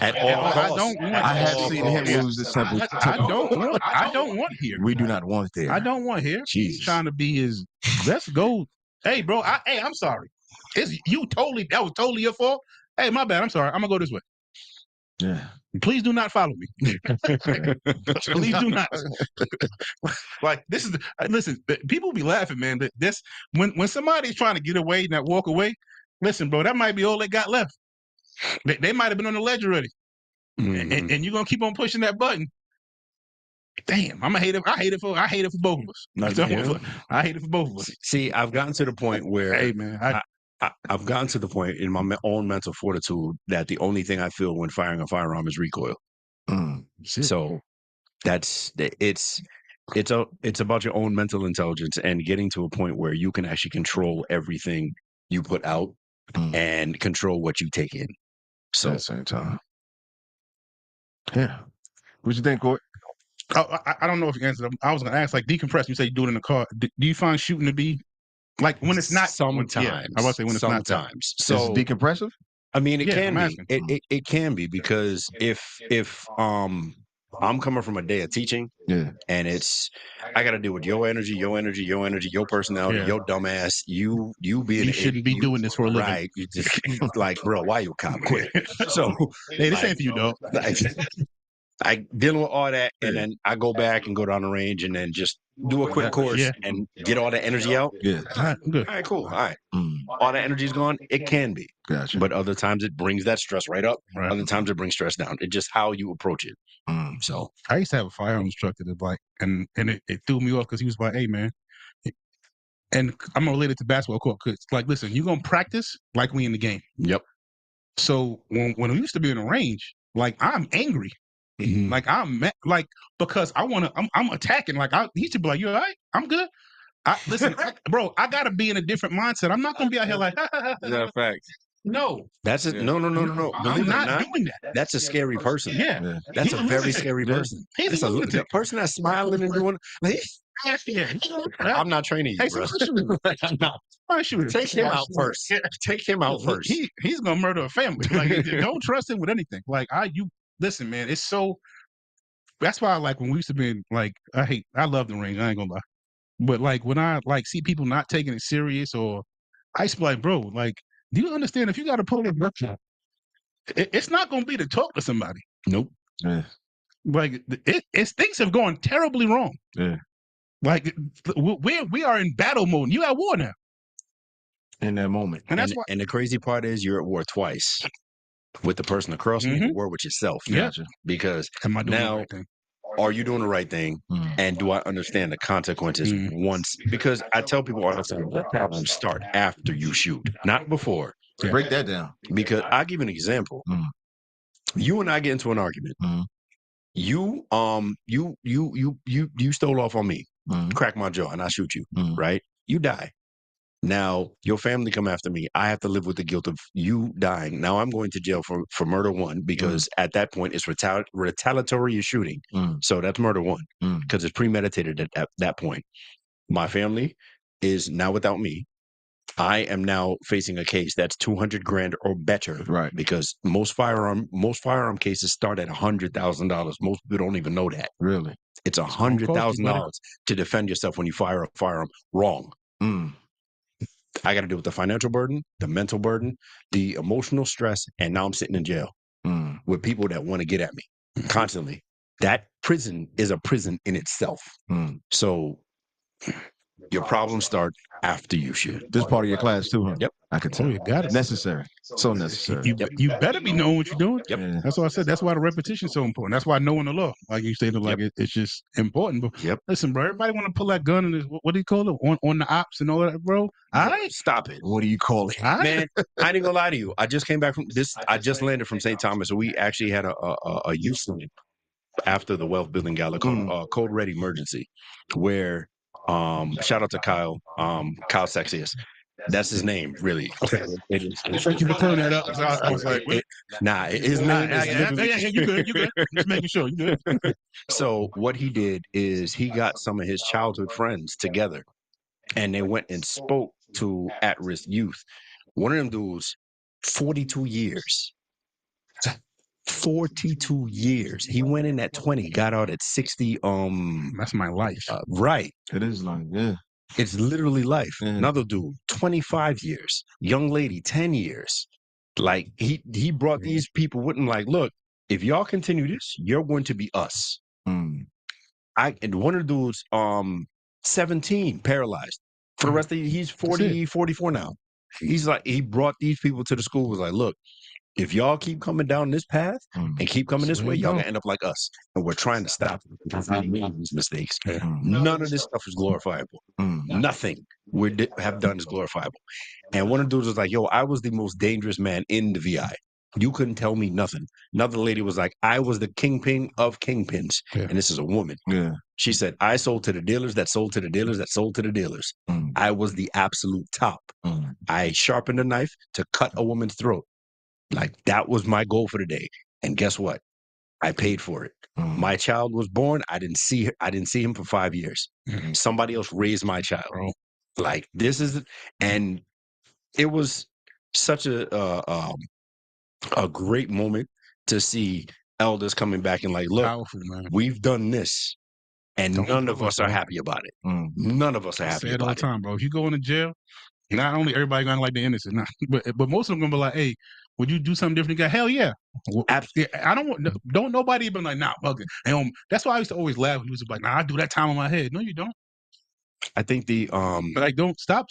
At all I costs. don't want. I have all seen him costs. lose his temper. I don't want here. We do not want there. I don't want here. He's Jesus. trying to be his. Let's go. Hey, bro. I'm sorry. That was totally your fault. Hey, my bad. I'm sorry. I'm gonna go this way. Yeah. Please do not follow me. Please do not. Like this is. Listen, people be laughing, man. But this when somebody's trying to get away and walk away. Listen, bro. That might be all they got left. They might have been on the ledge already. Mhm. And you're gonna keep on pushing that button. Damn, I'm gonna hate it. I hate it for both of us. Yeah. I hate it for both of us. See, I've gotten to the point where Hey man, I've gotten to the point in my own mental fortitude that the only thing I feel when firing a firearm is recoil. Mm. Shit. So it's about your own mental intelligence and getting to a point where you can actually control everything you put out Mm. and control what you take in. At So the same time. Yeah. What you think, Court? I don't know if you answered. I was gonna ask, like, decompress. You say you do it in the car. Do you find shooting to be like when it's not? sometimes. I was about to say when it's not. sometimes. So So decompressive? I mean, it Yeah, can I'm be. asking. It can be because if I'm coming from a day of teaching Yeah. and I got to deal with your energy, your personality, Yeah. your dumbass, you being You shouldn't be doing this for a living. right. You just like, bro, why you a cop? Quit. So Hey, this ain't for you, dog. I dealing with all that, and Yeah. then I go back and go down the range and then just do a quick course Yeah. and get all that energy out. Yeah. All right, I'm good. All right, cool. All right, Mm. all that energy's gone. It can be, Gotcha. but other times it brings that stress right up. Right. Other times it brings stress down. It's just how you approach it. Mm. So I used to have a firearms instructor that like, and it threw me off because he was like, "Hey, man," and I'm related to basketball court. Cause like, listen, you gonna practice like we in the game. yep. So when we used to be in the range, like I'm angry. Like like because I'm attacking. Like he should be like, "You all right? I'm good." Listen, bro, I gotta be in a different mindset. I'm not gonna be out here like, fact. no, That's it. Yeah. No. I'm Believe it or not not, doing that. that's a scary person. Yeah, Yeah. That's He's a a very lunatic. scary Yeah. person. He's That's a the lunatic. person that's smiling and doing. Like, Yeah, I'm not training you, Hey, bro. so- I'm not. why shoot him? Take him out first. Take him out first. He's gonna murder a family. Like, don't trust him with anything. Like, listen, man. It's so. That's why, like, when we used to be in, like, I love the range. I ain't gonna lie, but like when I like see people not taking it serious, or I used to be like, bro, like, do you understand if you got to pull a workshop, it's not gonna be to talk to somebody. Nope. Yeah. Like, things have gone terribly wrong. Yeah. Like, we are in battle mode. You at war now, In that moment. and that's why. And the crazy part is you're at war twice with the person across and you're at war with yourself. Yeah. Gotcha. Because Am I doing the now, right thing? are you doing the right thing? Mm. And do I understand the consequences once? Because I tell people all the time, that problems start after you shoot, not before. Break that down. Because I'll give you an example. Mm. You and I get into an argument. Mm. You stole off on me, Mm. crack my jaw, and I shoot you, Mm. right? You die. Now your family come after me. I have to live with the guilt of you dying. Now I'm going to jail for murder one because at that point it's retaliatory shooting. Mm. So that's murder one Mm. because it's premeditated at that point. My family is now without me. I am now facing a case that's $200,000 or better, Right. because most firearm cases start at $100,000. Most people don't even know that. Really? It's It's gonna cost you, $100,000 to defend yourself when you fire a firearm wrong. Mm. I got to deal with the financial burden, the mental burden, the emotional stress, and now I'm sitting in jail with people that want to get at me constantly. That prison is a prison in itself. So your problems start after you shoot. This part of your class too, huh? Yep. I could tell. You got it. Necessary. So necessary. You better be knowing what you're doing. Yep. Yeah. That's why I said that's why the repetition is so important. That's why knowing the law, like you stated, like it's just important. But listen, bro, everybody want to pull that gun and what do you call it on the ops and all that, bro? All right, Stop it. What do you call it? Man, I ain't gonna lie to you. I just came back from this. I just landed from St. Thomas. So we actually had a youth summit after the wealth building gala called Code Red Emergency, where shout out to Kyle Sexiest. That's his name, really. Okay. Thank you for clearing that up. I was like, wait. His name is you good. Just making sure you good. So what he did is he got some of his childhood friends together and they went and spoke to at-risk youth. One of them dudes, 42 years. 42 years. He went in at 20, got out at 60. That's my life. Right. It is like, yeah. It's literally life. Another dude, 25 years. Young lady, 10 years. Like he brought these people with him like, look, if y'all continue this, you're going to be us. And one of the dudes, 17, paralyzed. For the rest of he's 40, 44 now. He's like, he brought these people to the school, was like, look, if y'all keep coming down this path and keep coming this way, y'all gonna end up like us. And we're trying to stop these mistakes. None of this stuff is glorifiable. Nothing we have done is glorifiable. And one of the dudes was like, yo, I was the most dangerous man in the VI. You couldn't tell me nothing. Another lady was like, I was the kingpin of kingpins. And this is a woman. She said, I sold to the dealers that sold to the dealers that sold to the dealers. I was the absolute top. I sharpened a knife to cut a woman's throat. Like that was my goal for the day. And guess what? I paid for it. My child was born. I didn't see him for 5 years. Somebody else raised my child. Like this is, and it was such a great moment to see elders coming back and like, look, powerful, we've done this, and none of us are happy about it. None of us are happy about it. I say it all the time, bro. If you go into jail, not only everybody gonna like the innocent, but most of them gonna be like, hey, would you do something different? Hell yeah. Absolutely. I don't nobody even like, nah, fuck it. And that's why I used to always laugh. He was like, nah, I do that time on my head. No, you don't. I think but like, don't stop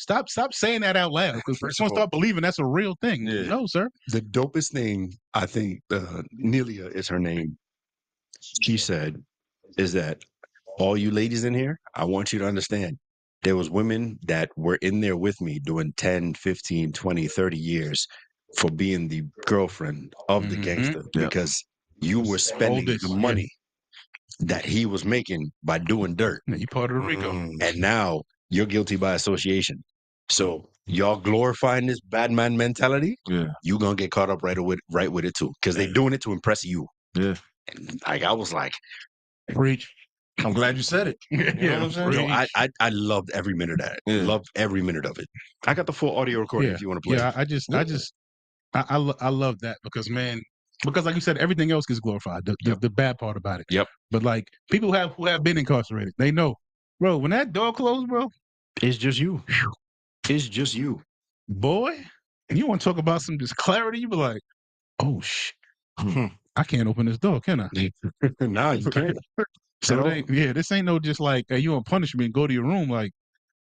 saying that out loud because first start believing that's a real thing. No, sir. The dopest thing, I think, Nelia is her name. She said, is that all you ladies in here, I want you to understand. There was women that were in there with me doing 10, 15, 20, 30 years for being the girlfriend of the gangster because you were spending the money that he was making by doing dirt. You part of the Rico. And now you're guilty by association. So y'all glorifying this bad man mentality, you going to get caught up right with it too because they're doing it to impress you. And like I was like, preach. I'm glad you said it. You know what I'm saying? I loved every minute of that. Loved every minute of it. I got the full audio recording if you want to play. Yeah, I love that because like you said, everything else gets glorified. The bad part about it. Yep. But like people who have been incarcerated, they know, bro. When that door closed, bro, it's just you. It's just you, boy. And you want to talk about some clarity? You be like, oh shit, I can't open this door, can I? Nah, you can't. So this ain't no just like, hey, you on punishment, go to your room. Like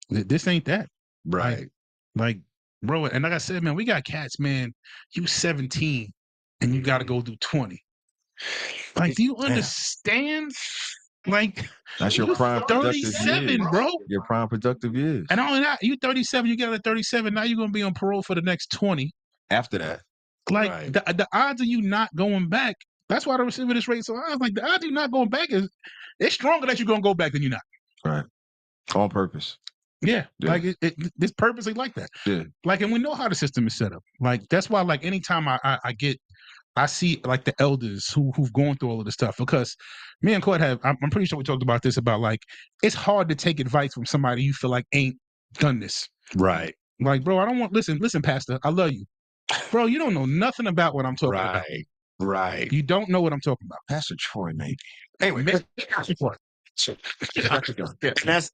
this ain't that, right? Like, bro, and like I said, man, we got cats, man. You 17 and you got to go through 20. Like, do you understand? Like, that's your prime 37, years. Bro. Your prime productive years. And only that, you 37, you get at 37. Now you're gonna be on parole for the next 20. After that, like the odds of you not going back. That's why the recidivist rate so high. Like the odds of you not going back it's stronger that you're gonna go back than you're not. Right. On purpose. Yeah. Like this purposely like that. Yeah. Like, and we know how the system is set up. Like that's why, like, anytime I see like the elders who've gone through all of this stuff, because me and Court I'm pretty sure we talked about this about like it's hard to take advice from somebody you feel like ain't done this. Right. Like, bro, I don't want listen, Pastor, I love you. Bro, you don't know nothing about what I'm talking about. Right. You don't know what I'm talking about. Pastor Troy, maybe. Anyway,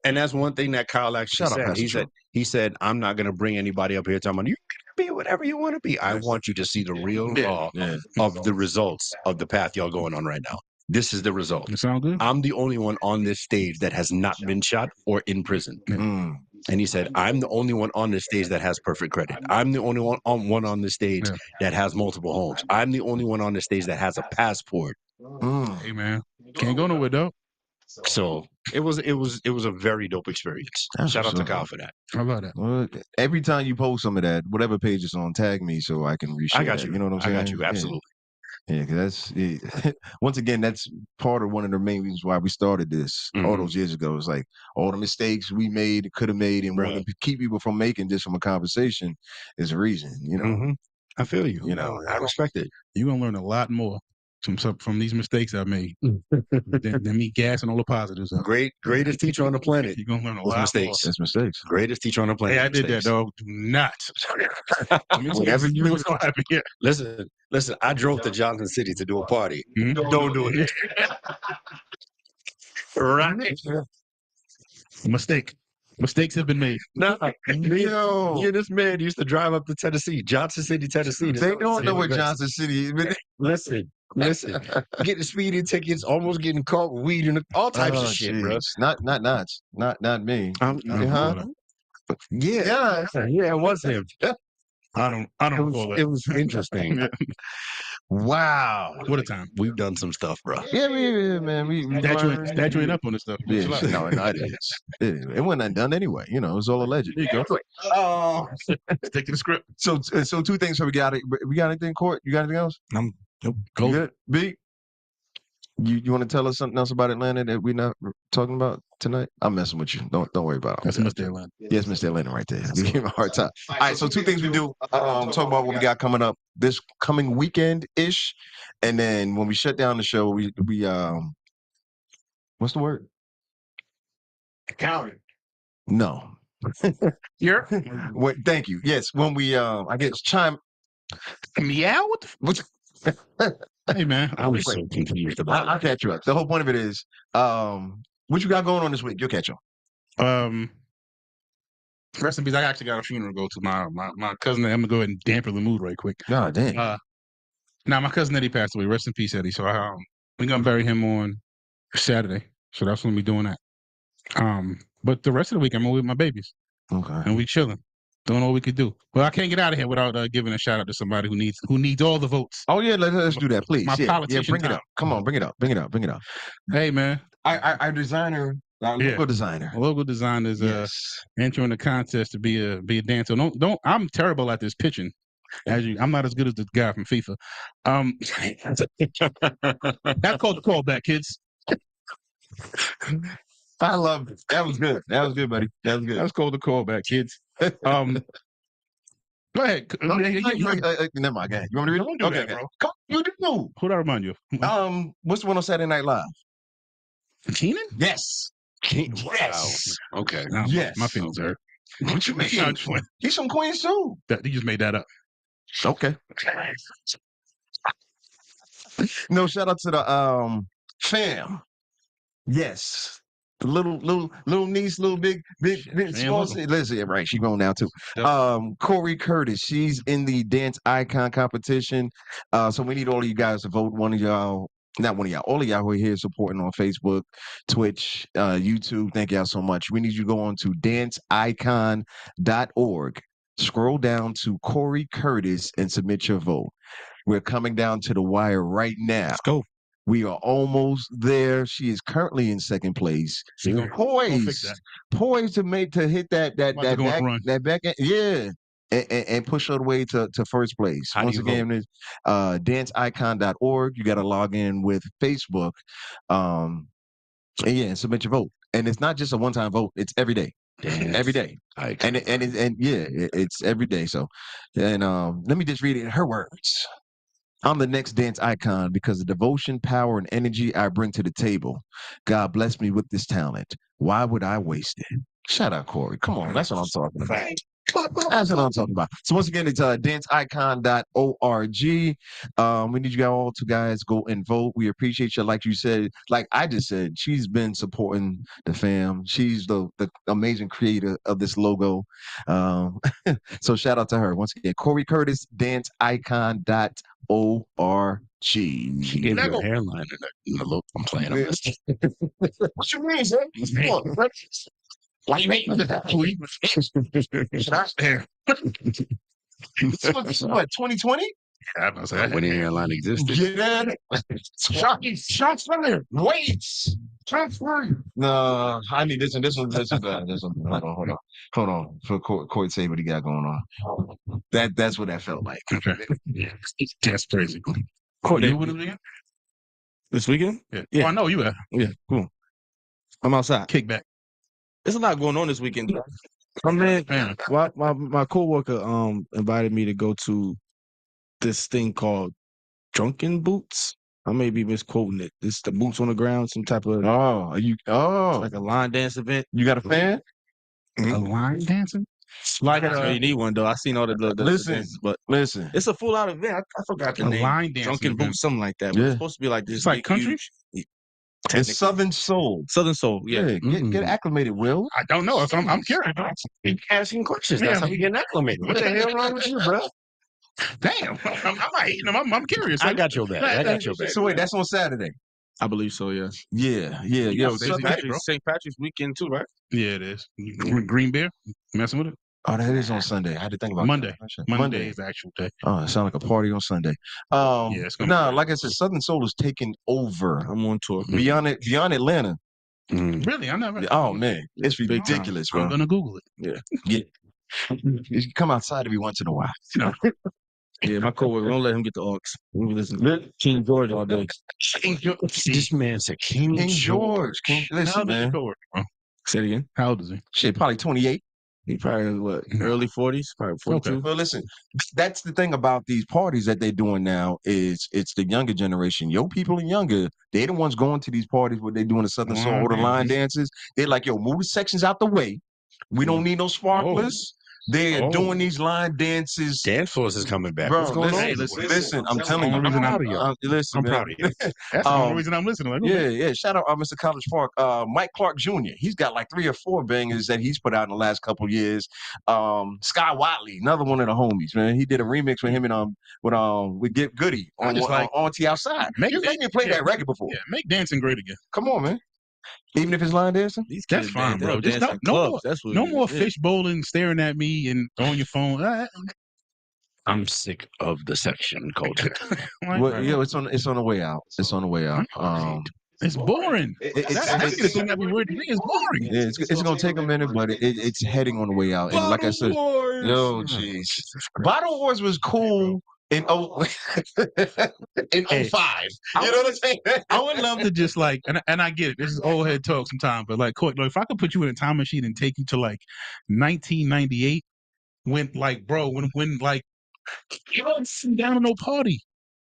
And that's one thing that Kyle actually Shout out, said. Pastor He said, I'm not gonna bring anybody up here talking about you can be whatever you want to be. I want you to see the real raw of the results of the path y'all going on right now. This is the result. You sound good. I'm the only one on this stage that has not been shot or in prison. And he said, I'm the only one on this stage that has perfect credit. I'm the only one on this stage that has multiple homes. I'm the only one on the stage that has a passport. Hey man, can't go nowhere though. So it was a very dope experience. That's Shout out what's to up. Kyle for that. I love that. Well, every time you post some of that, whatever page it's on, tag me so I can reshare. I got you. You know what I'm saying? I got you. Absolutely. Yeah, because that's once again, that's part of one of the main reasons why we started this all those years ago. It's like all the mistakes we made, could have made, and want to keep people from making just from a conversation is a reason. You know, I feel you. You know, I respect it. You're gonna learn a lot more from these mistakes I made than me gassing all the positives up. Greatest teacher on the planet. You're gonna learn a Was lot mistakes. that's mistakes. Greatest teacher on the planet. Hey, I did that, dog. Do not. Let me tell you what's gonna happen here. Listen. I drove to Johnson City to do a party. Don't do it. Right. Mistake. Mistakes have been made. No, you this man used to drive up to Tennessee, Johnson City, Tennessee. They don't know where Johnson City is. Listen. Getting speeding tickets, almost getting caught with weed and all types of shit, bro. Not me. Yeah, it was him. I don't recall that. It was interesting. Wow, What a time. We've done some stuff, bro. Yeah, man. We Statuing up on this stuff. Yeah, no, it is. It wasn't done anyway. You know, it's all alleged. There you go. Oh, Stick to the script. so two things. So we got anything, Court? You got anything else? Nope. You good? B, you want to tell us something else about Atlanta that we're not talking about tonight? I'm messing with you. Don't worry about it. That's Mr. Atlanta. Yes, Mr. Atlanta right there. You give him a hard time. All right, so two things we do. Talk about what we got coming up this coming weekend-ish. And then when we shut down the show, we what's the word? Counting. No. Here? Wait, thank you. Yes, when we I guess chime Meow? What the Hey man. I was so confused about I'll catch you up. The whole point of it is what you got going on this week? You'll catch up. Rest in peace. I actually got a funeral to go to my cousin. I'm gonna go ahead and dampen the mood right quick. God damn. Now my cousin Eddie passed away. Rest in peace, Eddie. So we're gonna bury him on Saturday. So that's when we doing that. But the rest of the week I'm with my babies. Okay. And we chilling. Doing all we could do. Well, I can't get out of here without giving a shout out to somebody who needs all the votes. Oh yeah, let's do that, please. My politician bring it time. up. Come on, bring it up. Hey man. Our designer, our logo designer. A logo designer is entering the contest to be a dancer. Don't I'm terrible at this pitching. I'm not as good as the guy from FIFA. That's called the callback, kids. I love it. That was good. That was good, buddy. That was good. That's called the callback, kids. Go ahead. Never mind. Go ahead. You want me to read it? Don't do that, bro. Come, you do. Who'd I remind you of? What's the one on Saturday Night Live? Keenan? Yes. Yes. Okay. Nah, Yes. My feelings hurt. What you mean? He's from Queens too. You just made that up. Okay. No, shout out to the fam. Yes. The little niece, little big small. Listen, right? She grown now too. Corey Curtis, she's in the dance icon competition. So we need all of you guys to vote. One of y'all, not one of y'all, all of y'all who are here supporting on Facebook, Twitch, YouTube. Thank y'all so much. We need you to go on to danceicon.org. Scroll down to Corey Curtis and submit your vote. We're coming down to the wire right now. Let's go. We are almost there. She is currently in second place. Poised to hit that back end, yeah, and push her way to first place. Once again, it's danceicon.org. You got to log in with Facebook, and submit your vote. And it's not just a one-time vote; it's every day. Every day, it's every day. So, and let me just read it in her words. I'm the next dance icon because of the devotion, power, and energy I bring to the table. God bless me with this talent. Why would I waste it? Shout out, Corey. Come on, that's what I'm talking about. That's what I'm talking about. So once again, it's danceicon.org. We need you all to guys go and vote. We appreciate you. Like you said, like I just said, she's been supporting the fam. She's the amazing creator of this logo. So shout out to her. Once again, Corey Curtis, danceicon.org. She gave you a hairline in the look. I'm playing. I'm listening. What you mean, sir? Why you hating that? This is what, 2020? Yeah, I say When the hairline existed. Get at it. Shots fired. Wait. Shots fired. No, I need this one. This one. Hold on. For Court say what he got going on. That's what that felt like. Okay. Yeah. That's crazy. Court, You with him again? this weekend? Yeah. Yeah. Oh, I know you have. Yeah, cool. I'm outside. Kickback. There's a lot going on this weekend. My coworker invited me to go to this thing called Drunken Boots. I may be misquoting it. This the boots on the ground, some type of it's like a line dance event. You got a fan? A line dancing? Like you need one though. I seen all the dances, but Listen. it's a full out event. I forgot the A name. line dancing Drunken event. Boots, something like that. But Yeah. it's supposed to be like this. It's like big, country? huge- It's Southern Soul. Southern Soul. Yeah. Get acclimated, Will. I don't know. I'm curious. Keep asking questions. Yeah. That's how you get acclimated. What the hell wrong with you, bro? Damn. I'm not hating him. I'm curious. I got your back. I got your back. So wait, that's on Saturday. I believe so. Yeah. Yeah. You got Southern- busy, bro. St. Patrick's weekend too, right? Yeah, it is. Green Beer? Messing with it? Oh, that is on Sunday. I had to think about Monday. that. Monday is the actual day. Oh, it sounds like a party on Sunday. It's gonna No, be like I said, Southern Soul is taking over I'm on tour. beyond Atlanta. Really? I never. Oh man, it's Big time. ridiculous, I'm bro. gonna Google it. You can come outside every once in a while. Yeah, my coworker don't let him get the aux. We listen. King George all day. This man said King George. How Listen, old is man. your coworker, bro? Say it again. How old is he? Shit, probably 28. He probably what? Early 40s, probably 42. Well, listen, that's the thing about these parties that they're doing now is it's the younger generation. Your people and younger, they're the ones going to these parties where they're doing the Southern Soul or the line dances. They're like, yo, move the sections out the way. We don't need no sparklers. They're doing these line dances. Dance Force is coming back. Bro, What's going on? listen, I'm telling you. I'm proud of you. Listen, I'm man. proud of you. That's the only reason I'm listening. Like, Yeah. Shout out Mr. College Park. Mike Clark Jr. He's got like 3 or 4 bangers that he's put out in the last couple of years. Sky Watley, another one of the homies, man. He did a remix with him and with Get Goody on just like- on T Outside. You made me play that record before. Yeah, make dancing great again. Come on, man. Even if it's line dancing. These That's kids fine, they'll bro. Just dance in no clubs. more- That's what No it more is. fish bowling, staring at me and on your phone. I'm sick of the section culture. Well, yeah, it's on the way out. It's on the way out. It's boring. It's That's the thing that we word. It's boring. yeah, it's gonna take a minute, but it's heading on the way out. And like I said, yo, jeez, Bottle Wars was cool in in 05. You know what I'm saying? I would love to just like, and I get it. This is old head talk sometimes, but like, Court, if I could put you in a time machine and take you to like 1998, when like you don't sit down to no party,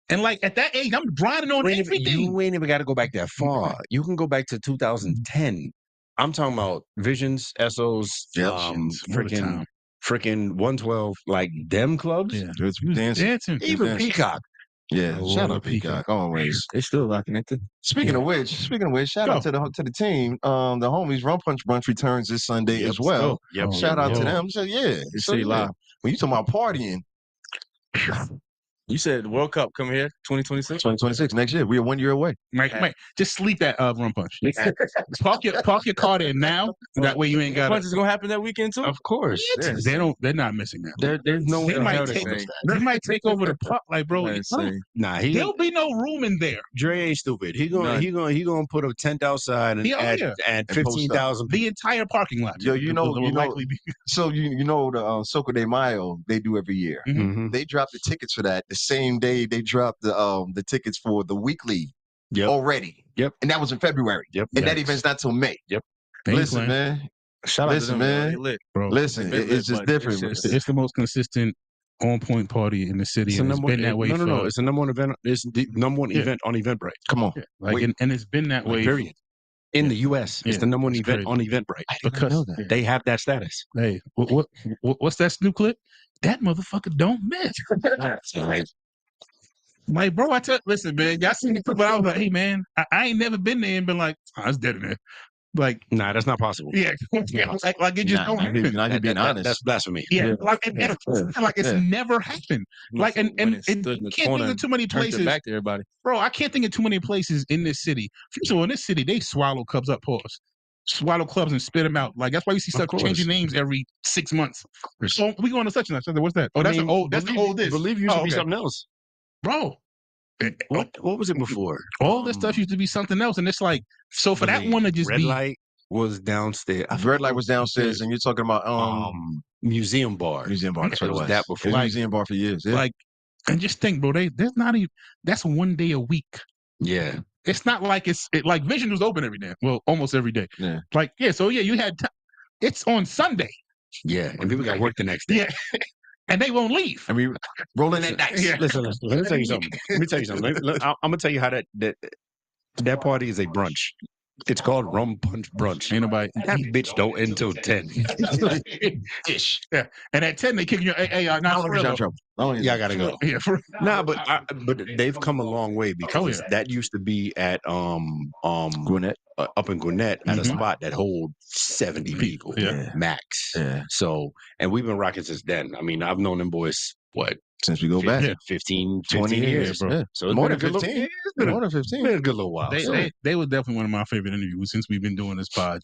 and like at that age, I'm grinding on everything. You ain't even got to go back that far. You can go back to 2010. I'm talking about Visions, SOs, freaking 112, like them clubs. Yeah, It's he was dancing. Even dancing. Peacock. Yeah, I shout love out Peacock always. They still rocking it. Speaking of which, shout out to the team. The homies Rum Punch Brunch returns this Sunday as well. Yep. Shout out to them. So yeah, City Live. When you talking about partying, You said World Cup coming here 2026. 2026 next year, we are 1 year away. Mike, just sleep that Rum Punch. Park your car there now. That way you ain't got. Punch is gonna happen that weekend too. Of course. They're not missing that. There's no They way. might take over the park, like bro. Nah, There'll be no room in there. Dre ain't stupid. He gonna put a tent outside and add 15,000. The entire parking lot. Yo, you know, likely be. so you know the Soco de Mayo they do every year. Mhm. They drop the tickets for that the same day they dropped the tickets for the weekly already. Yep. And that was in February. Yep. And that event's not till May. Yep. Listen, man. Shout out to them, man. They lit. Bro, Listen, it's just different. it's the most consistent on point party in the city. And it's been that way. No. It's the number one event. It's the number one event on Eventbrite. Come on. and it's been that way. Period. In the U.S., it's the number one event crazy. on Eventbrite. Because know that. They have that status. Hey, what's that Snoop clip? That motherfucker don't miss. Like, bro, listen, man, y'all seen the clip, but I was like, hey, man, I ain't never been there and been like, oh, it's dead in there. Like, Nah, that's not possible. yeah, like it just don't happen. Now you're being honest. That's blasphemy. Yeah, like it's never happened. Like, and can't think of too many places. Back to everybody. Bro, I can't think of too many places in this city. First of all, in this city, they swallow clubs up, pause. Swallow clubs and spit them out. Like, that's why you see stuff changing names every 6 months. So we going to such and such. What's that? Oh, that's the oldest. Believe used to be something else. Bro. What was it before? All this stuff used to be something else. And it's like, so for that one to just Red Light was downstairs. Red Light was downstairs, and you're talking about Museum Bar. Museum Bar. That's what it was. That It before. was Museum Bar for years. Yeah. like, and just think, bro, there's not even, that's one day a week. Yeah. It's not like like Vision was open every day. Well, almost every day. Yeah. Like, yeah, so yeah, you had it's on Sunday. Yeah. And people got work the next day. Yeah. And they won't leave. I mean, rolling that dice. Yeah. Listen, let me tell you something. I'm gonna tell you how that party is a brunch. It's called Rum Punch Brunch. Ain't nobody. That bitch don't end till 10. Ish. Yeah. And at 10 they kick you. Hey, not for real. Yeah, I gotta go. Yeah. Nah, but they've come a long way because that used to be at Gwinnett. up in Gwinnett at a spot that hold 70 people max. Yeah. So, and we've been rocking since then. I mean, I've known them boys Since we go back 15 20 years, bro. Yeah. So it's more been than a good 15. little, More than 15. been a good little while. They were definitely one of my favorite interviews since we've been doing this pod.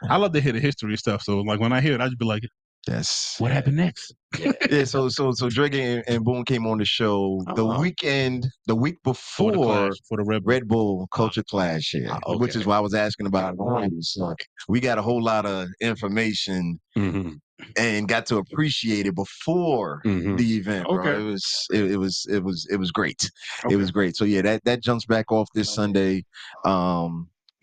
I love to hear the history stuff. So like when I hear it, I just be like, Yes. what happened next? Yeah. So Drake and Boone came on the show the week before for the Red Bull Culture Clash here, which is why I was asking about Hobbies. So we got a whole lot of information and got to appreciate it before the event. Bro. It was great. It was great. So yeah, that jumps back off this Sunday.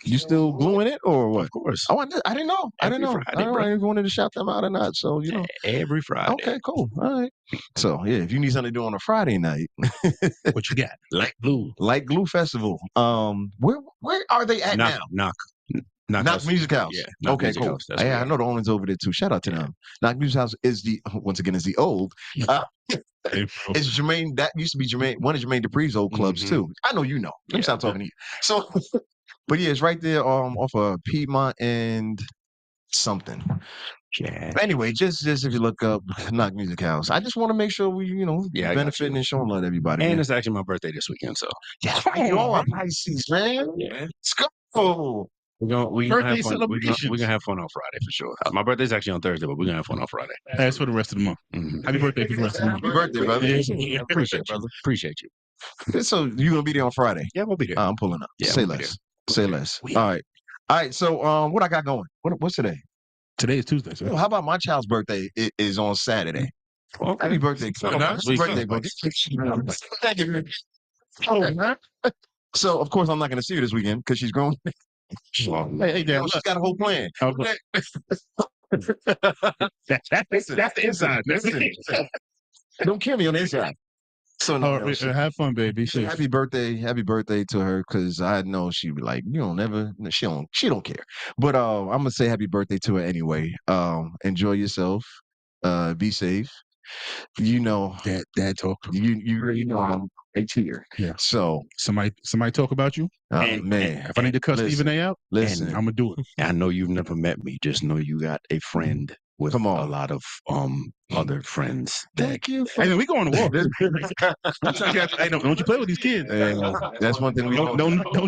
You still gluing it or what? Of course. Oh, I didn't know. I didn't know. Friday, I don't know. I didn't wanted to shout them out or not. So every Friday. Okay, cool. All right. So yeah, if you need something to do on a Friday night, what you got? Light Glue Festival. Where are they at now? Knock Music House. Yeah. Okay, cool. Yeah, I know the owners over there too. Shout out to them. Knock Music House is the old. It's Jermaine. That used to be Jermaine. One of Jermaine Dupri's old clubs too. I know you know. Let me stop talking to you. So. But yeah, it's right there off of Piedmont and something. Yeah. Anyway, just if you look up Knock Music House, I just want to make sure we, benefiting and showing love to everybody. And it's actually my birthday this weekend, so you all are Pisces, man. Yeah. Let's go. We're gonna have fun. We're celebrations. gonna have fun on Friday for sure. My birthday's actually on Thursday, but we're gonna have fun on Friday. That's for the rest of the month. Happy birthday for the rest of the month. Happy birthday, brother. Yeah, appreciate you. So you gonna be there on Friday? Yeah, we'll be there. I'm pulling up. Yeah, Say less. Say less. All right. So what I got going? What's today? Today is Tuesday. So. How about my child's birthday is on Saturday? Well, happy birthday! Happy birthday, buddy. Thank you. So of course I'm not going to see her this weekend because she's grown. Hey, Dad, she's got a whole plan. That's the inside. Don't kill me on the inside. So have fun, baby. Happy birthday to her, because I know she'd be like, she don't care. But I'm gonna say happy birthday to her anyway. Enjoy yourself. Be safe. Dad talk. You know I'm a cheer. Yeah. So somebody talk about you. Man, if I need to cuss Stephen A out, listen, I'm gonna do it. I know you've never met me. Just know you got a friend with a lot of other friends. Thank you. Hey, we go on the walk. Don't you play with these kids? That's one thing we don't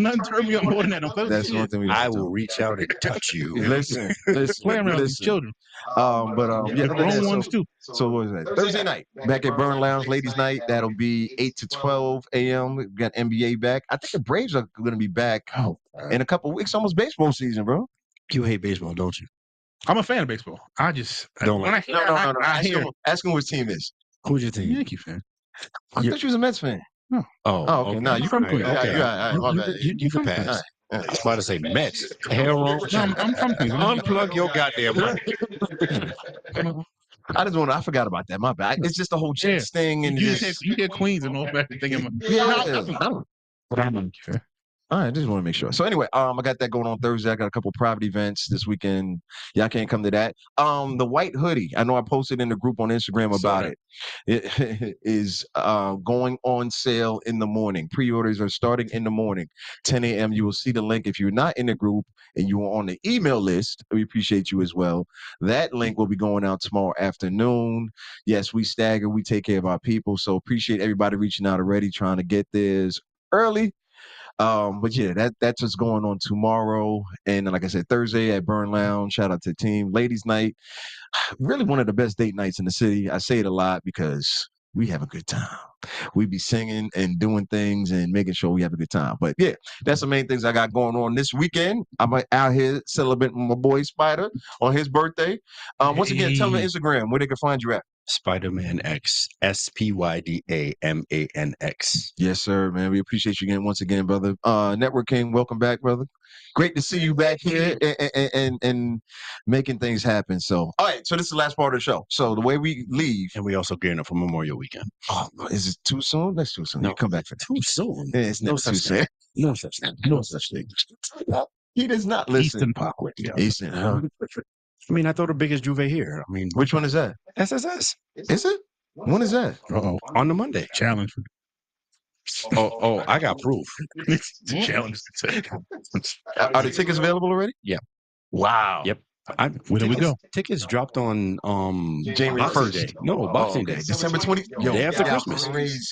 nothing turn me up more than that. Don't play with That's one thing we. I will reach out and touch you. Listen, play around with these children. The grown ones too. So what is that? Thursday night back at Burn Lounge, ladies' night. That'll be 8 to 12 a.m. We got NBA back. I think the Braves are going to be back in a couple of weeks. Almost baseball season, bro. You hate baseball, don't you? I'm a fan of baseball. I just don't like. Ask him which team is. Who's your team? Yankee fan. I thought you was a Mets fan. Oh, okay. No, you from Cleveland. You can pass. I was about to say Mets. Hell wrong. I'm from Cleveland. Unplug your goddamn mic. I forgot about that. My bad. It's just the whole chicks thing, and you hear Queens and all that thing. But I'm a Yankee fan. All right, just want to make sure. So anyway, I got that going on Thursday. I got a couple private events this weekend. Y'all can't come to that. The white hoodie. I know I posted in the group on Instagram about it. It is going on sale in the morning. Pre-orders are starting in the morning, 10 a.m. You will see the link if you're not in the group and you are on the email list. We appreciate you as well. That link will be going out tomorrow afternoon. Yes, we stagger. We take care of our people. So appreciate everybody reaching out already, trying to get theirs early. But yeah, that's what's going on tomorrow. And like I said, Thursday at Burn Lounge. Shout out to the team. Ladies' night. Really one of the best date nights in the city. I say it a lot because we have a good time. We be singing and doing things and making sure we have a good time. But yeah, that's the main things I got going on this weekend. I'm out here celebrating my boy Spyda on his birthday. Once again, tell them on Instagram where they can find you at. Spydaman X, SPYDAMANX. Yes, sir, man. We appreciate you again once again, brother. Network King, welcome back, brother. Great to see you back here and making things happen. So, all right. So this is the last part of the show. So the way we leave, and we also gearing up for Memorial Weekend. Oh, is it too soon? That's too soon. No, you come back for too soon. Yeah, it's never too soon. No such thing. No such thing. He does not listen. Eastern Parkway. Yeah. Eastern. Huh? I mean, I throw the biggest Juve here. I mean, which one is that? SSS. Is it? When is that? On the Monday. Challenge. Oh, I got proof. Challenge. Are the tickets available already? Yeah. Wow. Yep. Where do we go? Tickets dropped on January 1st. No, Boxing Day. December 20th. Day after Christmas.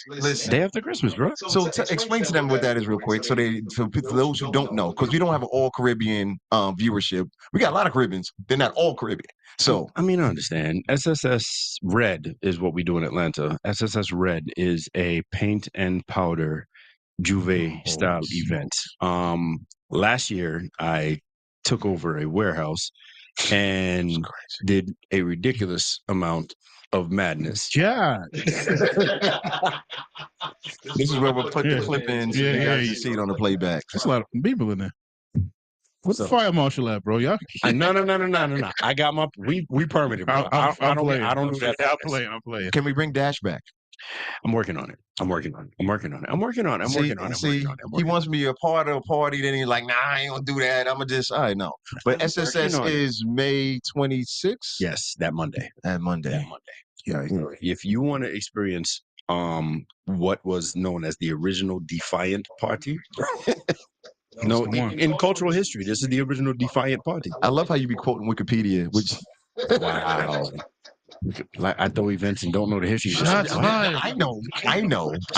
Listen. Day after Christmas, bro. So explain to them what that is real quick. So for those who don't know, because we don't have an all Caribbean viewership. We got a lot of Caribbeans. They're not all Caribbean. So I mean, I understand. SSS Red is what we do in Atlanta. SSS Red is a paint and powder Juve style event. Last year I took over a warehouse and did a ridiculous amount of madness. Yeah. This is where we'll put the clip in so you guys can see it on the playback. There's a lot of people in there. What's the fire marshal at, bro? Y'all? No. I got my we permitted, bro. I don't do that. I'm playing. Can we bring Dash back? I'm working on it. I'm working on it. See, he wants me a part of a party, then he's like, nah, I ain't gonna do that. I'm gonna just, all right, no. But SSS is May 26th? Yes, that Monday. That Monday. Yeah. If you want to experience what was known as the original Defiant Party. No, in cultural history, this is the original Defiant Party. I love how you be quoting Wikipedia, which wow. Like I throw events and don't know the history. I know.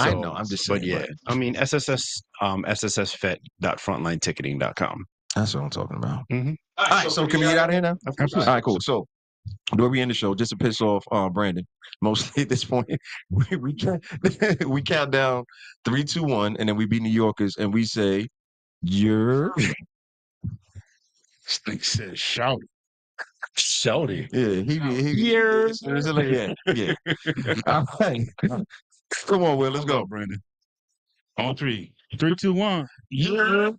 I'm just saying. But yeah, I mean SSS SSSFet.frontlineticketing.com. That's what I'm talking about. Mm-hmm. All right, so can we get out of here now? Absolutely. All right, cool. So the way we end the show, just to piss off Brandon, mostly at this point, we count down 3, 2, 1, and then we be New Yorkers and we say, "You're." This thing says shout. Shouty. Yeah, yeah. All right. Come on, Will. Let's go, Brandon. On 3. 3, 2, 1. Yeah.